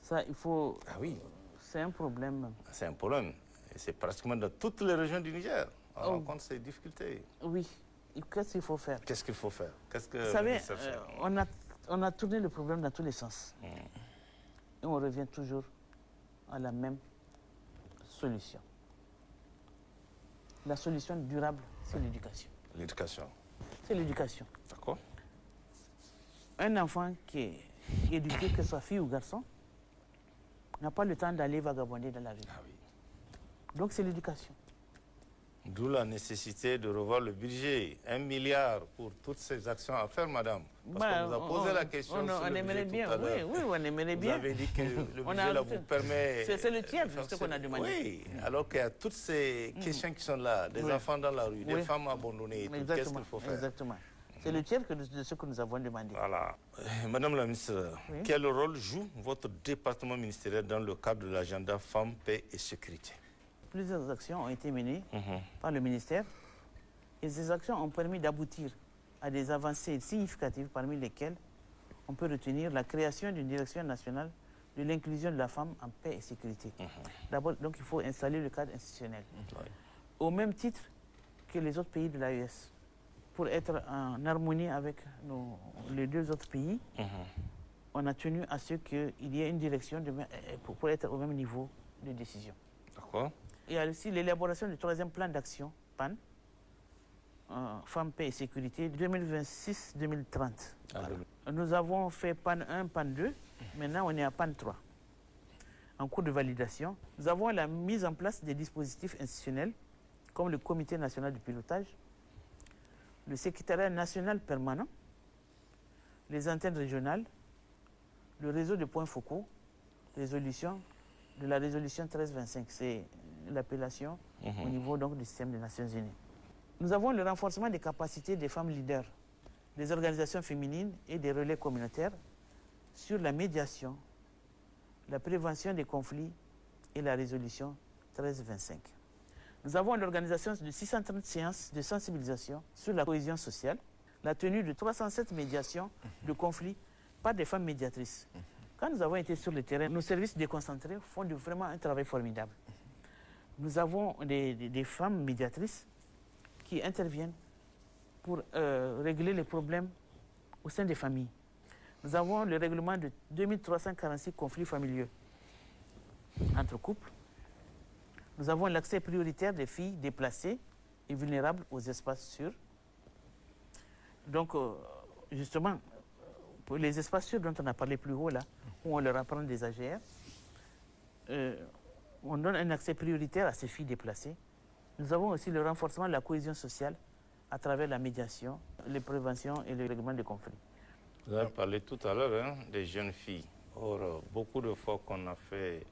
Ça, il faut... Ah oui. C'est un problème. C'est un problème. Et c'est pratiquement dans toutes les régions du Niger. On rencontre ces difficultés. Oui. Qu'est-ce qu'il faut faire? Qu'est-ce qu'il faut faire? Qu'est-ce que vous savez, on a tourné le problème dans tous les sens. Et on revient toujours à la même solution. La solution durable, c'est l'éducation. L'éducation. C'est l'éducation. D'accord. Un enfant qui est éduqué, que ce soit fille ou garçon, n'a pas le temps d'aller vagabonder dans la rue. Ah oui. Donc c'est l'éducation. D'où la nécessité de revoir le budget. 1 milliard pour toutes ces actions à faire, madame. Parce qu'on nous a posé la question sur le budget tout à l'heure. Oui, on aimerait bien. Vous avez dit que le budget là vous permet... C'est le tiers de ce qu'on a demandé. Oui, alors qu'il y a toutes ces questions qui sont là, des enfants dans la rue, des femmes abandonnées, qu'est-ce qu'il faut faire? Exactement. C'est le tiers de ce que nous avons demandé. Voilà. Madame la ministre, quel rôle joue votre département ministériel dans le cadre de l'agenda Femmes, Paix et Sécurité? Plusieurs actions ont été menées par le ministère et ces actions ont permis d'aboutir à des avancées significatives parmi lesquelles on peut retenir la création d'une direction nationale de l'inclusion de la femme en paix et sécurité. D'abord, donc, il faut installer le cadre institutionnel. Au même titre que les autres pays de l'AES, pour être en harmonie avec les deux autres pays, on a tenu à ce qu'il y ait une direction pour être au même niveau de décision. D'accord. Il y a aussi l'élaboration du 3e plan d'action, PAN, Femmes, Paix et Sécurité, 2026-2030. Voilà. Nous avons fait PAN 1, PAN 2, maintenant on est à PAN 3. En cours de validation, nous avons la mise en place des dispositifs institutionnels, comme le Comité national du pilotage, le secrétariat national permanent, les antennes régionales, le réseau de points focaux, de la résolution 1325, c'est l'appellation au niveau donc, du système des Nations Unies. Nous avons le renforcement des capacités des femmes leaders, des organisations féminines et des relais communautaires sur la médiation, la prévention des conflits et la résolution 1325. Nous avons l'organisation de 630 séances de sensibilisation sur la cohésion sociale, la tenue de 307 médiations de conflits par des femmes médiatrices. Quand nous avons été sur le terrain, nos services déconcentrés font vraiment un travail formidable. Nous avons des femmes médiatrices qui interviennent pour régler les problèmes au sein des familles. Nous avons le règlement de 2346 conflits familiaux entre couples. Nous avons l'accès prioritaire des filles déplacées et vulnérables aux espaces sûrs. Donc, justement, pour les espaces sûrs dont on a parlé plus haut, là, où on leur apprend des AGR, on donne un accès prioritaire à ces filles déplacées. Nous avons aussi le renforcement de la cohésion sociale à travers la médiation, les préventions et le règlement des conflits. Vous avez parlé tout à l'heure des jeunes filles. Or, beaucoup de fois qu'on a fait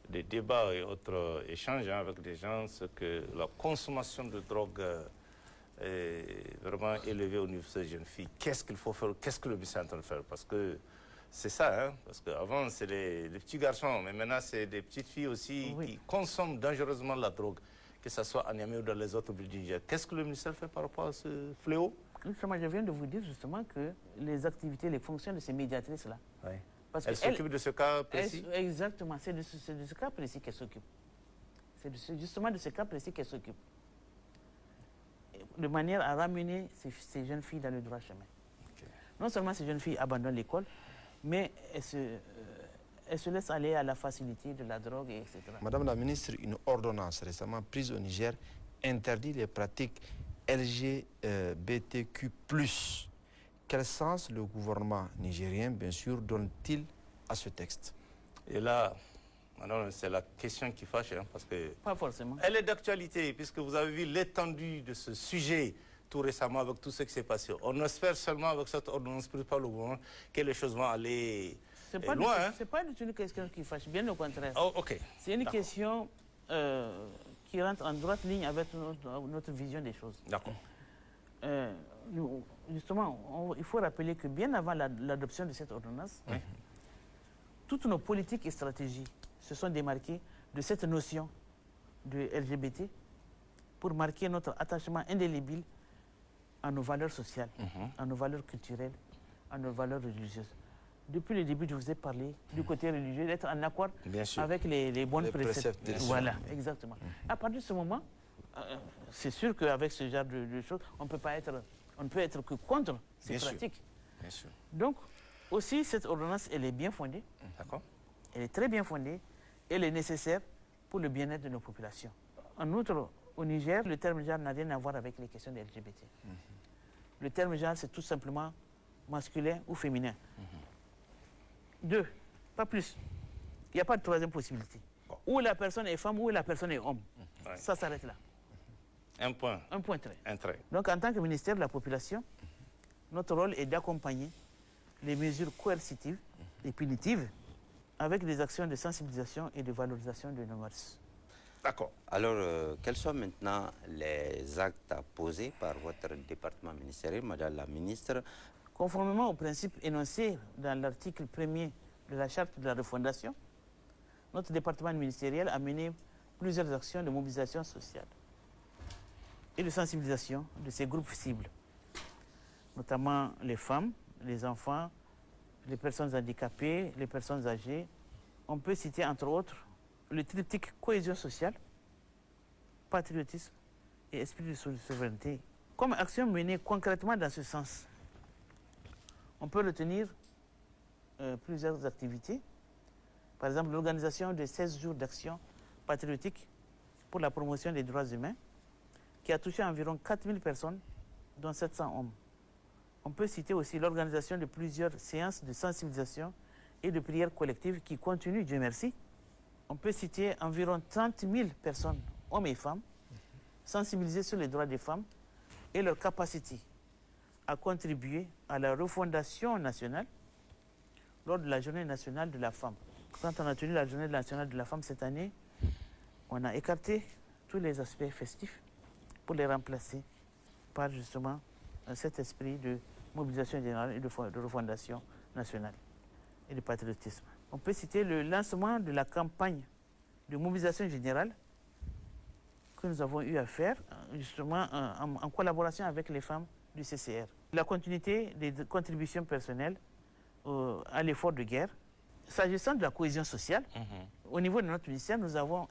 des débats et autres échanges avec des gens, c'est que la consommation de drogue est vraiment élevée au niveau de ces jeunes filles. Qu'est-ce qu'il faut faire? Qu'est-ce que le ministère est en train de faire? Parce que c'est ça, parce qu'avant c'est les petits garçons, mais maintenant c'est des petites filles aussi qui consomment dangereusement la drogue, que ce soit à Niamey ou dans les autres villes du Niger. Qu'est-ce que le ministère fait par rapport à ce fléau? Justement, je viens de vous dire justement que les activités, les fonctions de ces médiatrices-là, elles s'occupent de ce cas précis? Exactement, c'est de ce cas précis qu'elles s'occupent. C'est justement de ce cas précis qu'elles s'occupent. De manière à ramener ces jeunes filles dans le droit chemin. Non seulement ces jeunes filles abandonnent l'école, mais elles se laissent aller à la facilité de la drogue, etc. Madame la ministre, une ordonnance récemment prise au Niger interdit les pratiques LGBTQ+. Quel sens le gouvernement nigérien, bien sûr, donne-t-il à ce texte? Et là, madame, c'est la question qui fâche, parce que... Pas forcément. Elle est d'actualité, puisque vous avez vu l'étendue de ce sujet tout récemment avec tout ce qui s'est passé. On espère seulement avec cette ordonnance prise par le gouvernement que les choses vont aller loin. C'est pas du tout une question qui fâche, bien au contraire. Oh, ok. C'est une question qui rentre en droite ligne avec notre vision des choses. D'accord. justement, il faut rappeler que bien avant l'adoption de cette ordonnance, toutes nos politiques et stratégies se sont démarquées de cette notion de LGBT pour marquer notre attachement indélébile à nos valeurs sociales, à nos valeurs culturelles, à nos valeurs religieuses. Depuis le début, je vous ai parlé du côté religieux, d'être en accord avec les bonnes préceptes. Voilà, exactement. À partir de ce moment, c'est sûr qu'avec ce genre de choses, on ne peut être que contre ces pratiques. Bien sûr. Donc, aussi, cette ordonnance, elle est bien fondée. D'accord. Elle est très bien fondée. Elle est nécessaire pour le bien-être de nos populations. En outre, au Niger, le terme genre n'a rien à voir avec les questions des LGBT. Le terme genre, c'est tout simplement masculin ou féminin. 2, pas plus. Il n'y a pas de troisième possibilité. Ou la personne est femme ou la personne est homme. Ça s'arrête là. Un point. Un point trait. Un trait. Donc, en tant que ministère de la Population, notre rôle est d'accompagner les mesures coercitives et punitives avec des actions de sensibilisation et de valorisation de nos mœurs. D'accord. Alors, quels sont maintenant les actes à poser par votre département ministériel, Madame la Ministre? Conformément aux principes énoncés dans l'article 1er de la Charte de la refondation, notre département ministériel a mené plusieurs actions de mobilisation sociale et de sensibilisation de ces groupes cibles, notamment les femmes, les enfants, les personnes handicapées, les personnes âgées. On peut citer entre autres le triptyque cohésion sociale, patriotisme et esprit de souveraineté. Comme action menée concrètement dans ce sens, on peut retenir plusieurs activités. Par exemple, l'organisation de 16 jours d'action patriotique pour la promotion des droits humains, qui a touché environ 4000 personnes, dont 700 hommes. On peut citer aussi l'organisation de plusieurs séances de sensibilisation et de prières collectives qui continuent, Dieu merci. On peut citer environ 30 000 personnes, hommes et femmes, sensibilisées sur les droits des femmes et leur capacité à contribuer à la refondation nationale lors de la Journée nationale de la femme. Quand on a tenu la Journée nationale de la femme cette année, on a écarté tous les aspects festifs pour les remplacer par justement cet esprit de mobilisation générale et de refondation nationale et de patriotisme. On peut citer le lancement de la campagne de mobilisation générale que nous avons eu à faire justement en collaboration avec les femmes du CCR. La continuité des contributions personnelles à l'effort de guerre. S'agissant de la cohésion sociale, au niveau de notre ministère, nous avons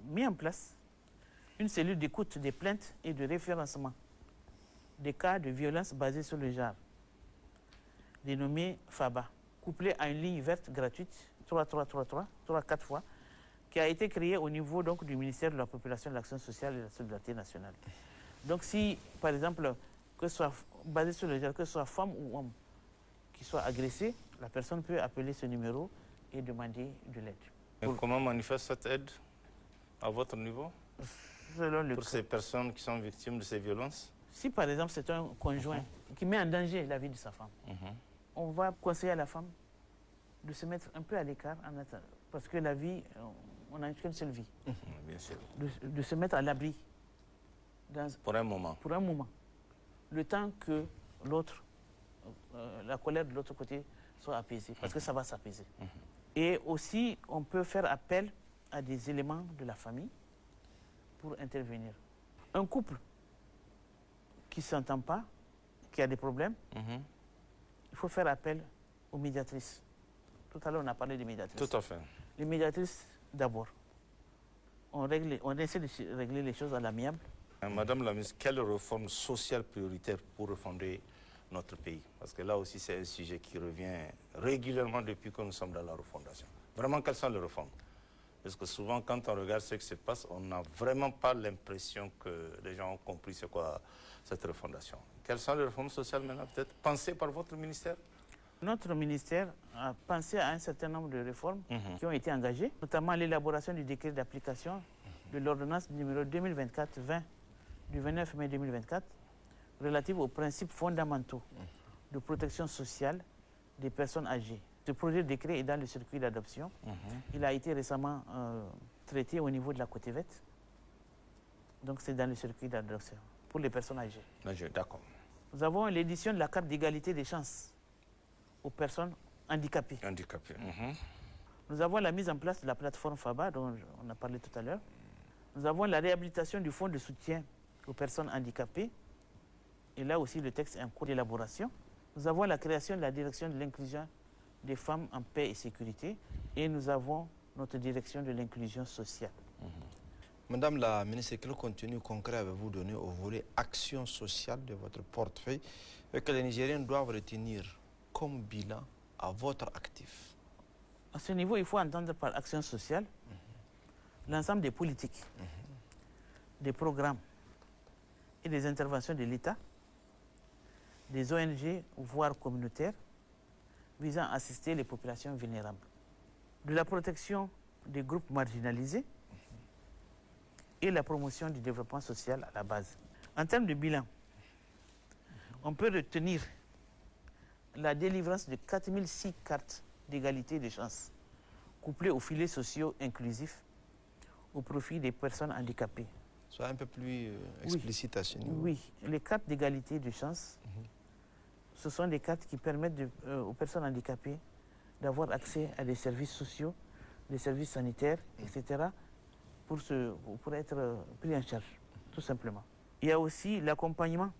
mis en place une cellule d'écoute des plaintes et de référencement des cas de violence basés sur le genre, dénommée FABA, couplée à une ligne verte gratuite 4 fois, qui a été créée au niveau donc, du ministère de la Population, de l'Action sociale et de la Solidarité nationale. Donc si, par exemple, que ce soit basé sur le genre, que ce soit femme ou homme qui soit agressé, la personne peut appeler ce numéro et demander de l'aide. Et comment manifeste cette aide à votre niveau pour ces personnes qui sont victimes de ces violences? Si par exemple c'est un conjoint qui met en danger la vie de sa femme, on va conseiller à la femme de se mettre un peu à l'écart parce que la vie, on n'a qu'une seule vie. Bien sûr. De se mettre à l'abri. Pour un moment. Pour un moment. Le temps que l'autre, la colère de l'autre côté soit apaisée, parce que ça va s'apaiser. Et aussi, on peut faire appel à des éléments de la famille pour intervenir. Un couple qui ne s'entend pas, qui a des problèmes, il faut faire appel aux médiatrices. Tout à l'heure, on a parlé des médiatrices. Tout à fait. Les médiatrices, d'abord. On essaie de régler les choses à l'amiable. Madame la ministre, quelle réforme sociale prioritaire pour refonder notre pays? Parce que là aussi, c'est un sujet qui revient régulièrement depuis que nous sommes dans la refondation. Vraiment, quelles sont les réformes? Parce que souvent, quand on regarde ce qui se passe, on n'a vraiment pas l'impression que les gens ont compris c'est quoi cette refondation. Quelles sont les réformes sociales maintenant, peut-être pensées par votre ministère? Notre ministère a pensé à un certain nombre de réformes qui ont été engagées, notamment l'élaboration du décret d'application de l'ordonnance numéro 2024-20 du 29 mai 2024 relative aux principes fondamentaux de protection sociale des personnes âgées. Ce projet de décret est dans le circuit d'adoption. Il a été récemment traité au niveau de la Côte-Verte. Donc c'est dans le circuit d'adoption. pour les personnes âgées. D'accord. Nous avons l'édition de la carte d'égalité des chances aux personnes handicapées. Nous avons la mise en place de la plateforme FABA, dont on a parlé tout à l'heure. Nous avons la réhabilitation du fonds de soutien aux personnes handicapées. Et là aussi, le texte est en cours d'élaboration. Nous avons la création de la direction de l'inclusion des femmes en paix et sécurité. Et nous avons notre direction de l'inclusion sociale. Madame la ministre, quel contenu concret avez-vous donné au volet action sociale de votre portefeuille que les Nigériens doivent retenir comme bilan à votre actif? À ce niveau, il faut entendre par action sociale l'ensemble des politiques, des programmes et des interventions de l'État, des ONG, voire communautaires, visant à assister les populations vulnérables. De la protection des groupes marginalisés et la promotion du développement social à la base. En termes de bilan, on peut retenir la délivrance de 4006 cartes d'égalité des chances, couplées aux filets sociaux inclusifs au profit des personnes handicapées. Soyez un peu plus explicite à ce niveau. Oui, les cartes d'égalité de chances, ce sont des cartes qui permettent aux personnes handicapées d'avoir accès à des services sociaux, des services sanitaires, etc., pour être pris en charge, tout simplement. Il y a aussi l'accompagnement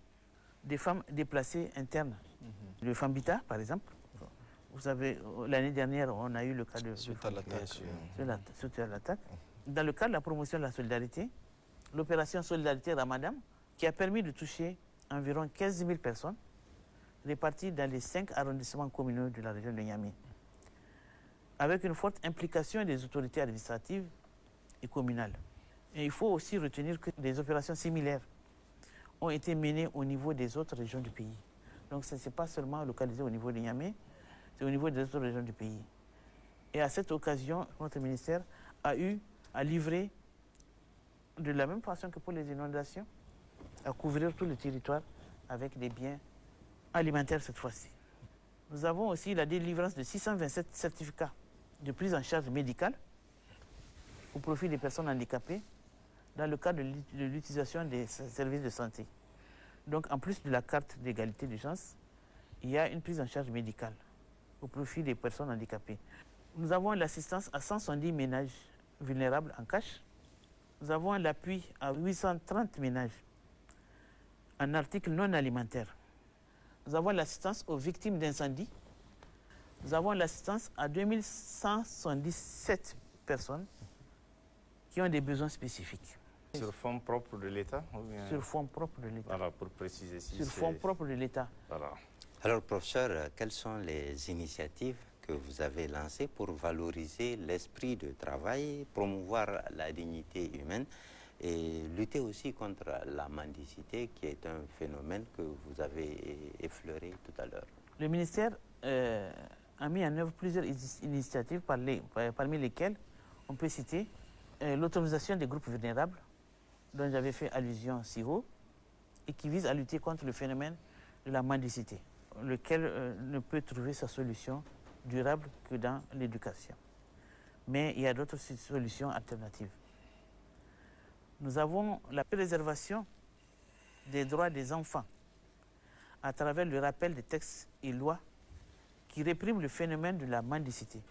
des femmes déplacées internes. Le Fambita, par exemple. Vous savez, l'année dernière, on a eu le cas de... Suite à l'attaque. Dans le cadre de la promotion de la solidarité, l'opération Solidarité Ramadan, qui a permis de toucher environ 15 000 personnes, réparties dans les 5 arrondissements communaux de la région de Niamey, avec une forte implication des autorités administratives et communales. Et il faut aussi retenir que des opérations similaires ont été menées au niveau des autres régions du pays. Donc ce n'est pas seulement localisé au niveau de Niamey, c'est au niveau des autres régions du pays. Et à cette occasion, notre ministère a eu à livrer, de la même façon que pour les inondations, à couvrir tout le territoire avec des biens alimentaires cette fois-ci. Nous avons aussi la délivrance de 627 certificats de prise en charge médicale au profit des personnes handicapées dans le cadre de l'utilisation des services de santé. Donc, en plus de la carte d'égalité des chances, il y a une prise en charge médicale au profit des personnes handicapées. Nous avons l'assistance à 170 ménages vulnérables en cash. Nous avons l'appui à 830 ménages en articles non alimentaires. Nous avons l'assistance aux victimes d'incendie. Nous avons l'assistance à 2177 personnes qui ont des besoins spécifiques. Sur fonds propres de l'État? Sur fonds propres de l'État. Voilà, pour préciser. Sur fonds propres de l'État. Voilà. Alors, professeur, quelles sont les initiatives que vous avez lancées pour valoriser l'esprit de travail, promouvoir la dignité humaine et lutter aussi contre la mendicité, qui est un phénomène que vous avez effleuré tout à l'heure? Le ministère a mis en œuvre plusieurs initiatives, parmi lesquelles on peut citer l'autonomisation des groupes vulnérables, dont j'avais fait allusion si haut, et qui vise à lutter contre le phénomène de la mendicité, lequel ne peut trouver sa solution durable que dans l'éducation. Mais il y a d'autres solutions alternatives. Nous avons la préservation des droits des enfants à travers le rappel des textes et lois qui répriment le phénomène de la mendicité.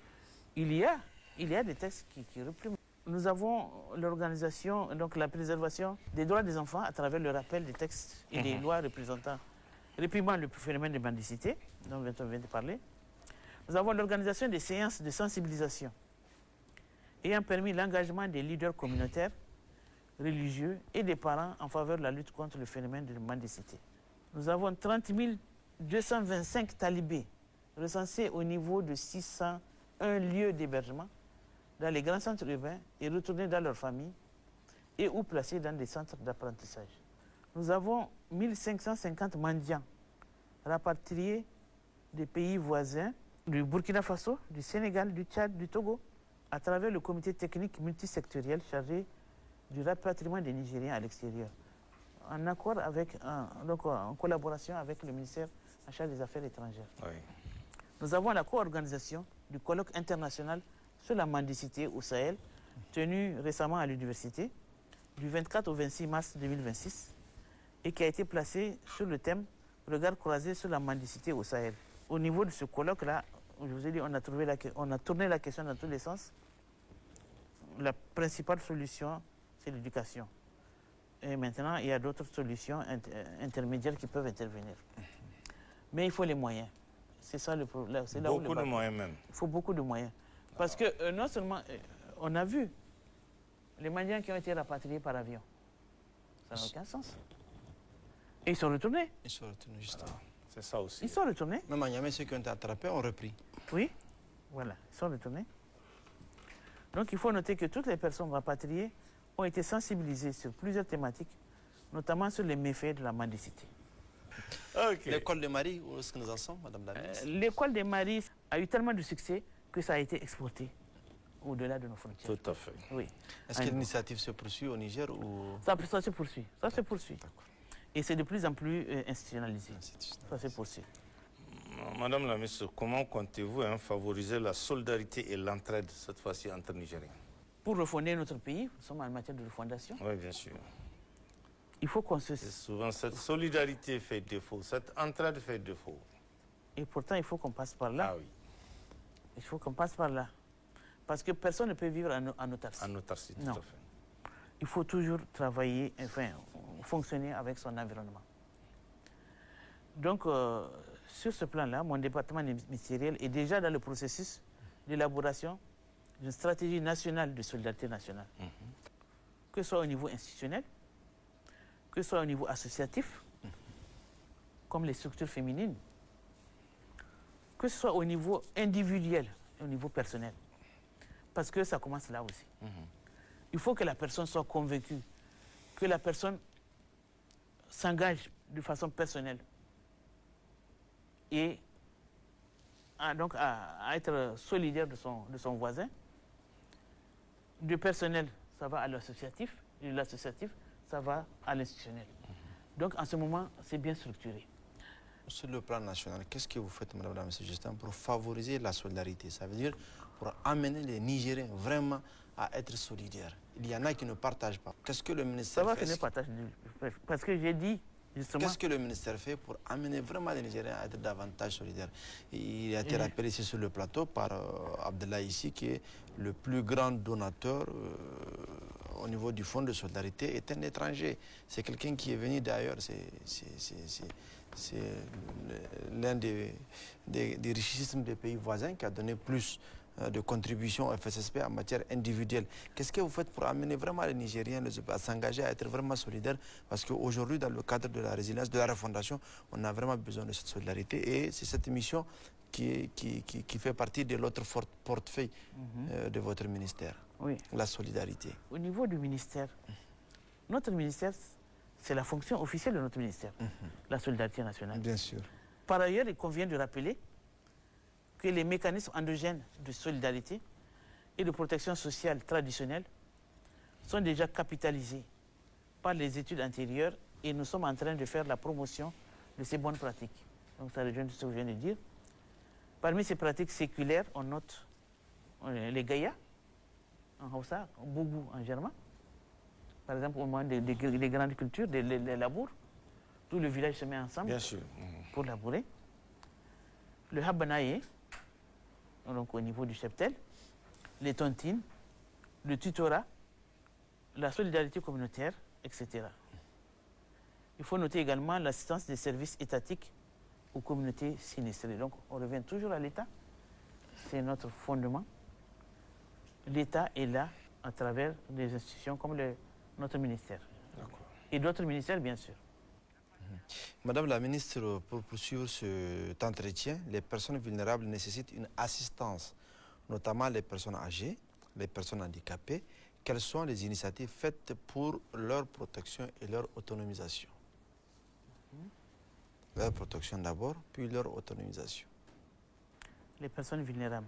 Il y a des textes qui répriment. Nous avons l'organisation, donc la préservation des droits des enfants à travers le rappel des textes et des lois réprimant le phénomène de mendicité, dont on vient de parler. Nous avons l'organisation des séances de sensibilisation ayant permis l'engagement des leaders communautaires, religieux et des parents en faveur de la lutte contre le phénomène de mendicité. Nous avons 30 225 talibés recensés au niveau de 601 lieux d'hébergement dans les grands centres urbains et retournés dans leurs familles et ou placés dans des centres d'apprentissage. Nous avons 1550 mendiants rapatriés des pays voisins, du Burkina Faso, du Sénégal, du Tchad, du Togo, à travers le comité technique multisectoriel chargé du rapatriement des Nigériens à l'extérieur, en accord avec, en collaboration avec le ministère en charge des Affaires étrangères. Oui. Nous avons la co-organisation du colloque international sur la mendicité au Sahel, tenu récemment à l'université, du 24 au 26 mars 2026, et qui a été placé sur le thème « Regard croisé sur la mendicité au Sahel ». Au niveau de ce colloque-là, je vous ai dit, on a tourné la question dans tous les sens. La principale solution, c'est l'éducation. Et maintenant, il y a d'autres solutions intermédiaires qui peuvent intervenir. Mais il faut les moyens. C'est ça le problème. Beaucoup de moyens même. Il faut beaucoup de moyens. Parce que non seulement, on a vu les Maliens qui ont été rapatriés par avion. Ça n'a aucun sens. Et ils sont retournés. Ils sont retournés, justement. C'est ça aussi. Ils sont retournés. Même à Niamey, ceux qui ont été attrapés ont repris. Oui, voilà, ils sont retournés. Donc il faut noter que toutes les personnes rapatriées ont été sensibilisées sur plusieurs thématiques, notamment sur les méfaits de la mendicité. Okay. L'école de Marie, où est-ce que nous en sommes, Madame la ministre? L'école des Maris a eu tellement de succès que ça a été exporté au-delà de nos frontières. Tout à fait. Oui. Est-ce que l'initiative se poursuit au Niger ou... Ça se poursuit. Ça se poursuit. Et c'est de plus en plus institutionnalisé. Ça se poursuit. Madame la ministre, comment comptez-vous favoriser la solidarité et l'entraide, cette fois-ci, entre Nigériens? Pour refonder notre pays, nous sommes en matière de refondation. Oui, bien sûr. Il faut qu'on se... Souvent, cette solidarité fait défaut, cette entraide fait défaut. Et pourtant, il faut qu'on passe par là. Ah oui. Il faut qu'on passe par là. Parce que personne ne peut vivre en autarcie. En autarcie, tout Non. à fait. Il faut toujours travailler, enfin, fonctionner avec son environnement. Donc, sur ce plan-là, mon département ministériel est déjà dans le processus d'élaboration d'une stratégie nationale de solidarité nationale. Que ce soit au niveau institutionnel, que ce soit au niveau associatif, comme les structures féminines, que ce soit au niveau individuel et au niveau personnel. Parce que ça commence là aussi. Il faut que la personne soit convaincue, que la personne s'engage de façon personnelle et donc à être solidaire de son voisin. Du personnel, ça va à l'associatif, et de l'associatif, ça va à l'institutionnel. Donc en ce moment, c'est bien structuré. Sur le plan national, qu'est-ce que vous faites, Madame la ministre Justin, pour favoriser la solidarité? Ça veut dire pour amener les Nigériens vraiment à être solidaires. Il y en a qui ne partagent pas. Qu'est-ce que le ministère fait? Ça va, partage, parce que j'ai dit justement... Qu'est-ce que le ministère fait pour amener vraiment les Nigériens à être davantage solidaires? Il a été rappelé ici sur le plateau par Abdoulaye ici, qui est le plus grand donateur au niveau du fonds de solidarité, est un étranger. C'est quelqu'un qui est venu d'ailleurs. C'est l'un des richismes des pays voisins qui a donné plus de contributions au FSSP en matière individuelle. Qu'est-ce que vous faites pour amener vraiment les Nigériens à s'engager, à être vraiment solidaires? Parce qu'aujourd'hui, dans le cadre de la résilience, de la refondation, on a vraiment besoin de cette solidarité. Et c'est cette mission qui fait partie de l'autre portefeuille de votre ministère, oui. La solidarité. Au niveau du ministère, notre ministère, c'est la fonction officielle de notre ministère, la solidarité nationale. Bien sûr. Par ailleurs, il convient de rappeler que les mécanismes endogènes de solidarité et de protection sociale traditionnels sont déjà capitalisés par les études antérieures et nous sommes en train de faire la promotion de ces bonnes pratiques. Donc ça rejoint ce que je viens de dire. Parmi ces pratiques séculaires, on note les Gaïa en Hausa, Bougou en germain. Par exemple, au moment des grandes cultures, des labours, tout le village se met ensemble. Bien sûr. Pour labourer. Le Habanaye, donc au niveau du cheptel, les tontines, le tutorat, la solidarité communautaire, etc. Il faut noter également l'assistance des services étatiques aux communautés sinistrées. Donc on revient toujours à l'État, c'est notre fondement. L'État est là à travers des institutions comme notre ministère. Et d'autres ministères, bien sûr. Madame la ministre, pour poursuivre cet entretien, les personnes vulnérables nécessitent une assistance, notamment les personnes âgées, les personnes handicapées. Quelles sont les initiatives faites pour leur protection et leur autonomisation? Leur protection d'abord, puis leur autonomisation. Les personnes vulnérables.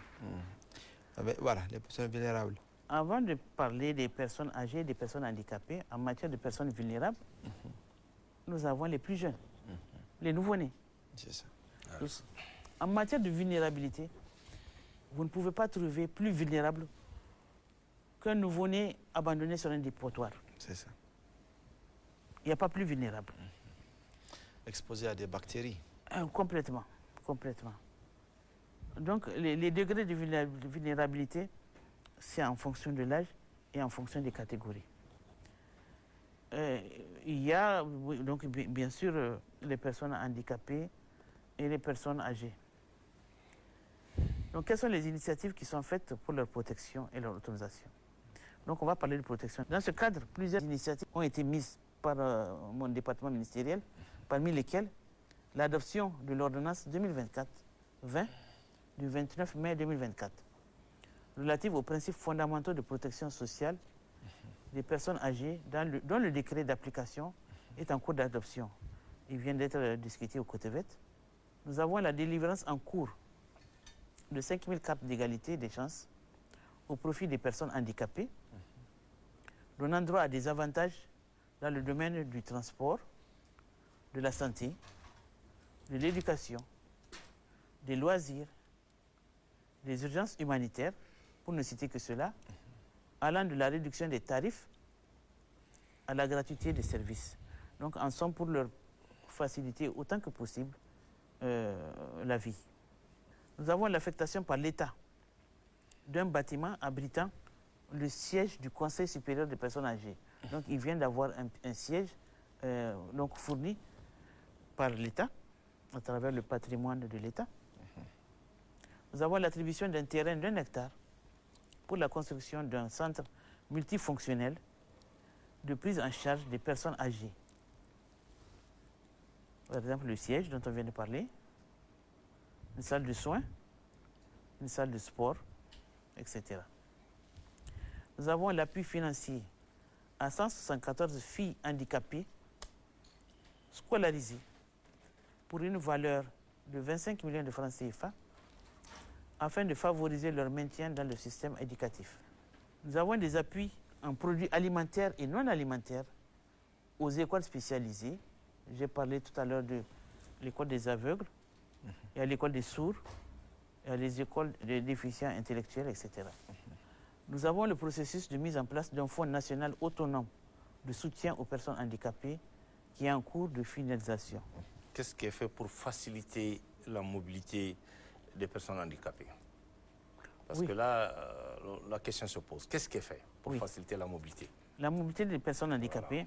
Voilà, les personnes vulnérables. Avant de parler des personnes âgées et des personnes handicapées, en matière de personnes vulnérables, nous avons les plus jeunes, les nouveau-nés. C'est ça. En matière de vulnérabilité, vous ne pouvez pas trouver plus vulnérable qu'un nouveau-né abandonné sur un dépotoir. C'est ça. Il n'y a pas plus vulnérable. exposés à des bactéries. Complètement. Donc, les degrés de vulnérabilité, c'est en fonction de l'âge et en fonction des catégories. Il y a donc bien sûr les personnes handicapées et les personnes âgées. Donc, quelles sont les initiatives qui sont faites pour leur protection et leur autorisation? Donc, on va parler de protection. Dans ce cadre, plusieurs initiatives ont été mises par mon département ministériel, parmi lesquelles l'adoption de l'ordonnance 2024-20 du 29 mai 2024, relative aux principes fondamentaux de protection sociale des personnes âgées, dont le décret d'application est en cours d'adoption. Il vient d'être discuté au COTEVET. Nous avons la délivrance en cours de 5000 cartes d'égalité des chances au profit des personnes handicapées, donnant droit à des avantages dans le domaine du transport, de la santé, de l'éducation, des loisirs, des urgences humanitaires, pour ne citer que cela, allant de la réduction des tarifs à la gratuité des services. Donc, en somme, pour leur faciliter autant que possible la vie. Nous avons l'affectation par l'État d'un bâtiment abritant le siège du Conseil supérieur des personnes âgées. Donc, il vient d'avoir un siège donc fourni par l'État, à travers le patrimoine de l'État. Nous avons l'attribution d'un terrain d'1 hectare pour la construction d'un centre multifonctionnel de prise en charge des personnes âgées. Par exemple, le siège dont on vient de parler, une salle de soins, une salle de sport, etc. Nous avons l'appui financier à 174 filles handicapées scolarisées pour une valeur de 25 millions de francs CFA afin de favoriser leur maintien dans le système éducatif. Nous avons des appuis en produits alimentaires et non alimentaires aux écoles spécialisées. J'ai parlé tout à l'heure de l'école des aveugles, il y a l'école des sourds, il y a les écoles des déficients intellectuels, etc. Nous avons le processus de mise en place d'un fonds national autonome de soutien aux personnes handicapées qui est en cours de finalisation. Qu'est-ce qui est fait pour faciliter la mobilité des personnes handicapées? Parce que là, la question se pose. Qu'est-ce qui est fait pour faciliter la mobilité? La mobilité des personnes handicapées,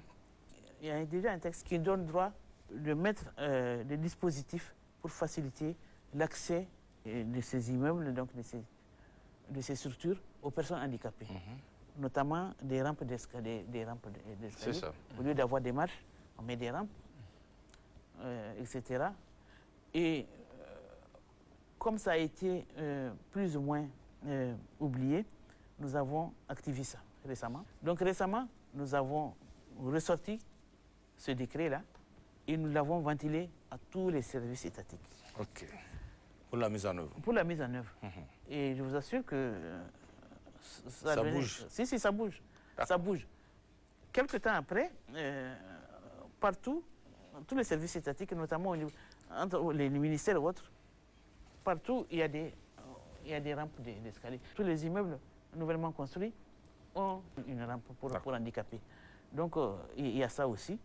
il y a déjà un texte qui donne droit de mettre des dispositifs pour faciliter l'accès de ces immeubles, donc de ces structures, aux personnes handicapées. Notamment des rampes d'escalier. C'est ça. Au lieu d'avoir des marches, on met des rampes, etc. Et comme ça a été plus ou moins oublié, nous avons activé ça récemment. Donc récemment, nous avons ressorti ce décret-là et nous l'avons ventilé à tous les services étatiques. OK. Pour la mise en œuvre. Pour la mise en œuvre. Et je vous assure que ça bouge. Si, ça bouge. Ça bouge. Quelque temps après, partout, tous les services étatiques, notamment entre les ministères et autres, partout, il y a des rampes d'escalier. Tous les immeubles nouvellement construits ont une rampe pour handicapés. Donc, il y a ça aussi.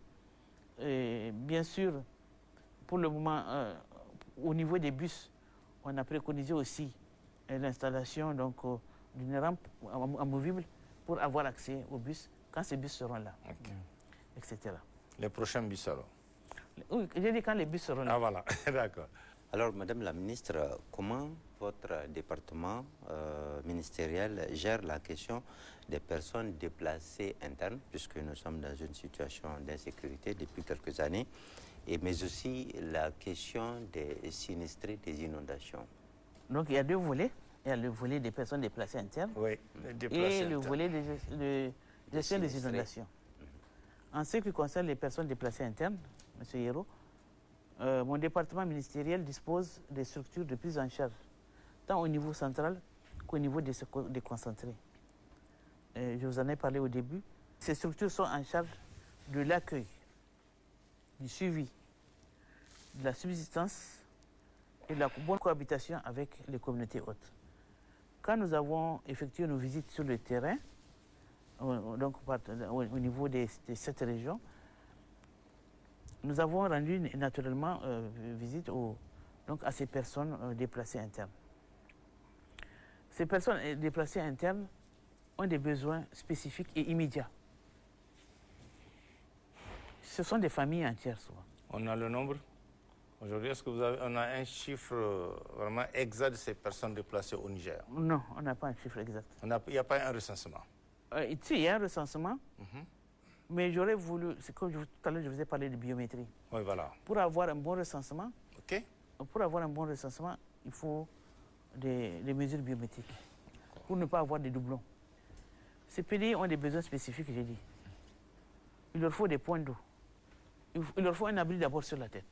Et bien sûr, pour le moment, au niveau des bus, on a préconisé aussi l'installation d'une rampe amovible pour avoir accès aux bus quand ces bus seront là, etc. Les prochains bus alors? Oui, j'ai dit quand les bus seront là. Ah voilà, d'accord. Alors, Madame la Ministre, comment votre département ministériel gère la question des personnes déplacées internes, puisque nous sommes dans une situation d'insécurité depuis quelques années, mais aussi la question des sinistrés des inondations? Donc, il y a deux volets. Il y a le volet des personnes déplacées internes et le volet de gestion des inondations. En ce qui concerne les personnes déplacées internes, M. Hierro, mon département ministériel dispose des structures de prise en charge, tant au niveau central qu'au niveau des déconcentrés. Je vous en ai parlé au début. Ces structures sont en charge de l'accueil, du suivi, de la subsistance et de la bonne cohabitation avec les communautés hôtes. Quand nous avons effectué nos visites sur le terrain, donc au niveau de cette région, Nous avons rendu naturellement visite donc à ces personnes déplacées internes. Ces personnes déplacées internes ont des besoins spécifiques et immédiats. Ce sont des familles entières souvent. On a le nombre aujourd'hui? Est-ce que on a un chiffre vraiment exact de ces personnes déplacées au Niger? Non, on n'a pas un chiffre exact. Il n'y a pas un recensement? Ici, il y a un recensement, mais j'aurais voulu, c'est comme tout à l'heure je vous ai parlé de biométrie. Oui, voilà. Pour avoir un bon recensement, OK. Pour avoir un bon recensement, il faut des mesures biométriques pour ne pas avoir des doublons. Ces pays ont des besoins spécifiques, j'ai dit. Il leur faut des points d'eau. Il leur faut un abri d'abord sur la tête.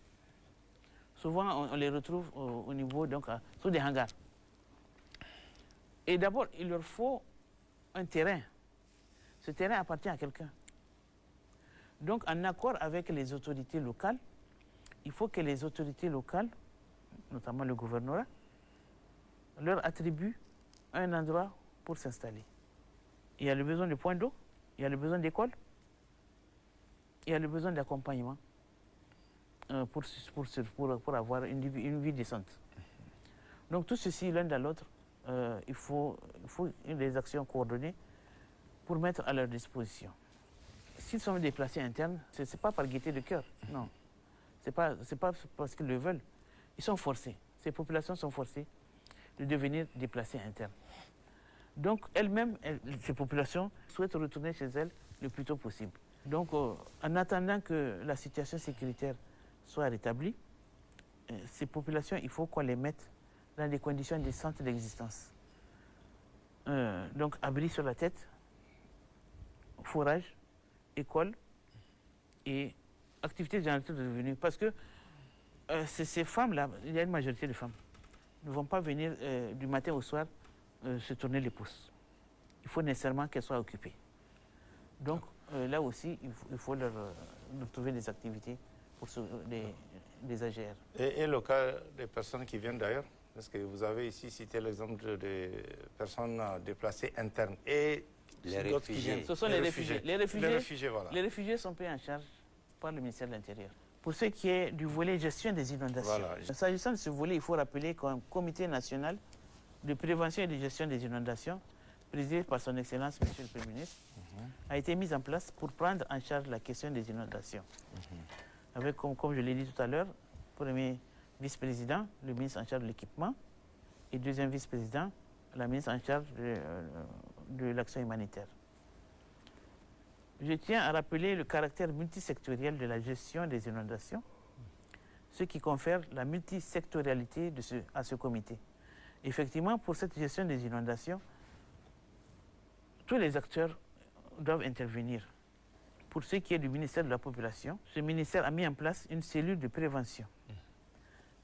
Souvent, on les retrouve au niveau, donc, sous des hangars. Et d'abord, il leur faut un terrain. Ce terrain appartient à quelqu'un. Donc, en accord avec les autorités locales, il faut que les autorités locales, notamment le gouvernorat, leur attribuent un endroit pour s'installer. Il y a le besoin de points d'eau, il y a le besoin d'école, il y a le besoin d'accompagnement pour avoir une vie décente. Donc tout ceci, l'un dans l'autre, il faut des actions coordonnées pour mettre à leur disposition. S'ils sont déplacés internes, ce n'est pas par gaieté de cœur, non. Ce n'est pas parce qu'ils le veulent. Ils sont forcés. Ces populations sont forcées de devenir déplacées internes. Donc elles-mêmes, ces populations souhaitent retourner chez elles le plus tôt possible. Donc en attendant que la situation sécuritaire soit rétablie, ces populations, il faut qu'on les mette dans des conditions décentes d'existence. Donc abri sur la tête, fourrage, école et activités génératrices de revenus. Parce que ces femmes-là, il y a une majorité de femmes, ne vont pas venir du matin au soir se tourner les pouces. Il faut nécessairement qu'elles soient occupées. Donc là aussi, il faut leur trouver des activités pour des AGR. Et le cas des personnes qui viennent d'ailleurs? Parce que vous avez ici cité l'exemple des personnes déplacées internes et les réfugiés. Ce sont les réfugiés. Les réfugiés, voilà. Les réfugiés sont pris en charge par le ministère de l'Intérieur. Pour ce qui est du volet gestion des inondations, voilà. S'agissant de ce volet, il faut rappeler qu'un comité national de prévention et de gestion des inondations, présidé par son Excellence, Monsieur le Premier ministre, a été mis en place pour prendre en charge la question des inondations. Avec, comme je l'ai dit tout à l'heure, premier vice-président, le ministre en charge de l'équipement, et deuxième vice-président, la ministre en charge de l'action humanitaire. Je tiens à rappeler le caractère multisectoriel de la gestion des inondations, ce qui confère la multisectorialité à ce comité. Effectivement, pour cette gestion des inondations, tous les acteurs doivent intervenir. Pour ce qui est du ministère de la Population, ce ministère a mis en place une cellule de prévention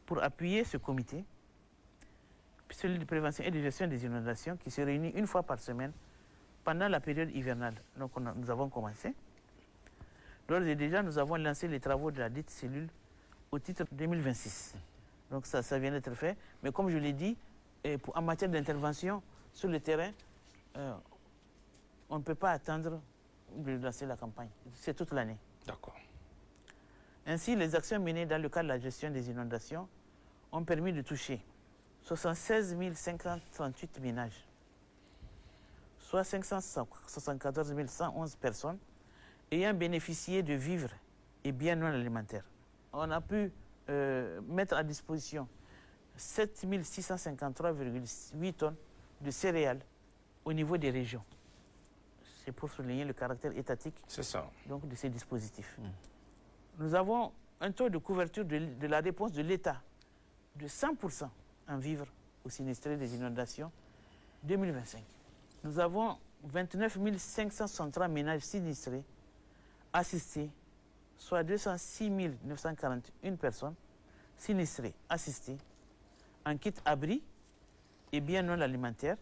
pour appuyer ce comité, cellule de prévention et de gestion des inondations qui se réunit une fois par semaine pendant la période hivernale. Donc nous avons commencé. D'ores et déjà, nous avons lancé les travaux de la dite cellule au titre 2026. Donc ça vient d'être fait. Mais comme je l'ai dit, en matière d'intervention sur le terrain, on ne peut pas attendre de lancer la campagne. C'est toute l'année. D'accord. Ainsi, les actions menées dans le cadre de la gestion des inondations ont permis de toucher 76 538 ménages, soit 574 111 personnes ayant bénéficié de vivres et biens non alimentaires. On a pu mettre à disposition 7 653,8 tonnes de céréales au niveau des régions. C'est pour souligner le caractère étatique donc, de ces dispositifs. Nous avons un taux de couverture de la réponse de l'État de 100% en vivres aux sinistrés des inondations 2025. Nous avons 29 563 ménages sinistrés assistés, soit 206 941 personnes sinistrées assistées en kit abri et biens non alimentaires,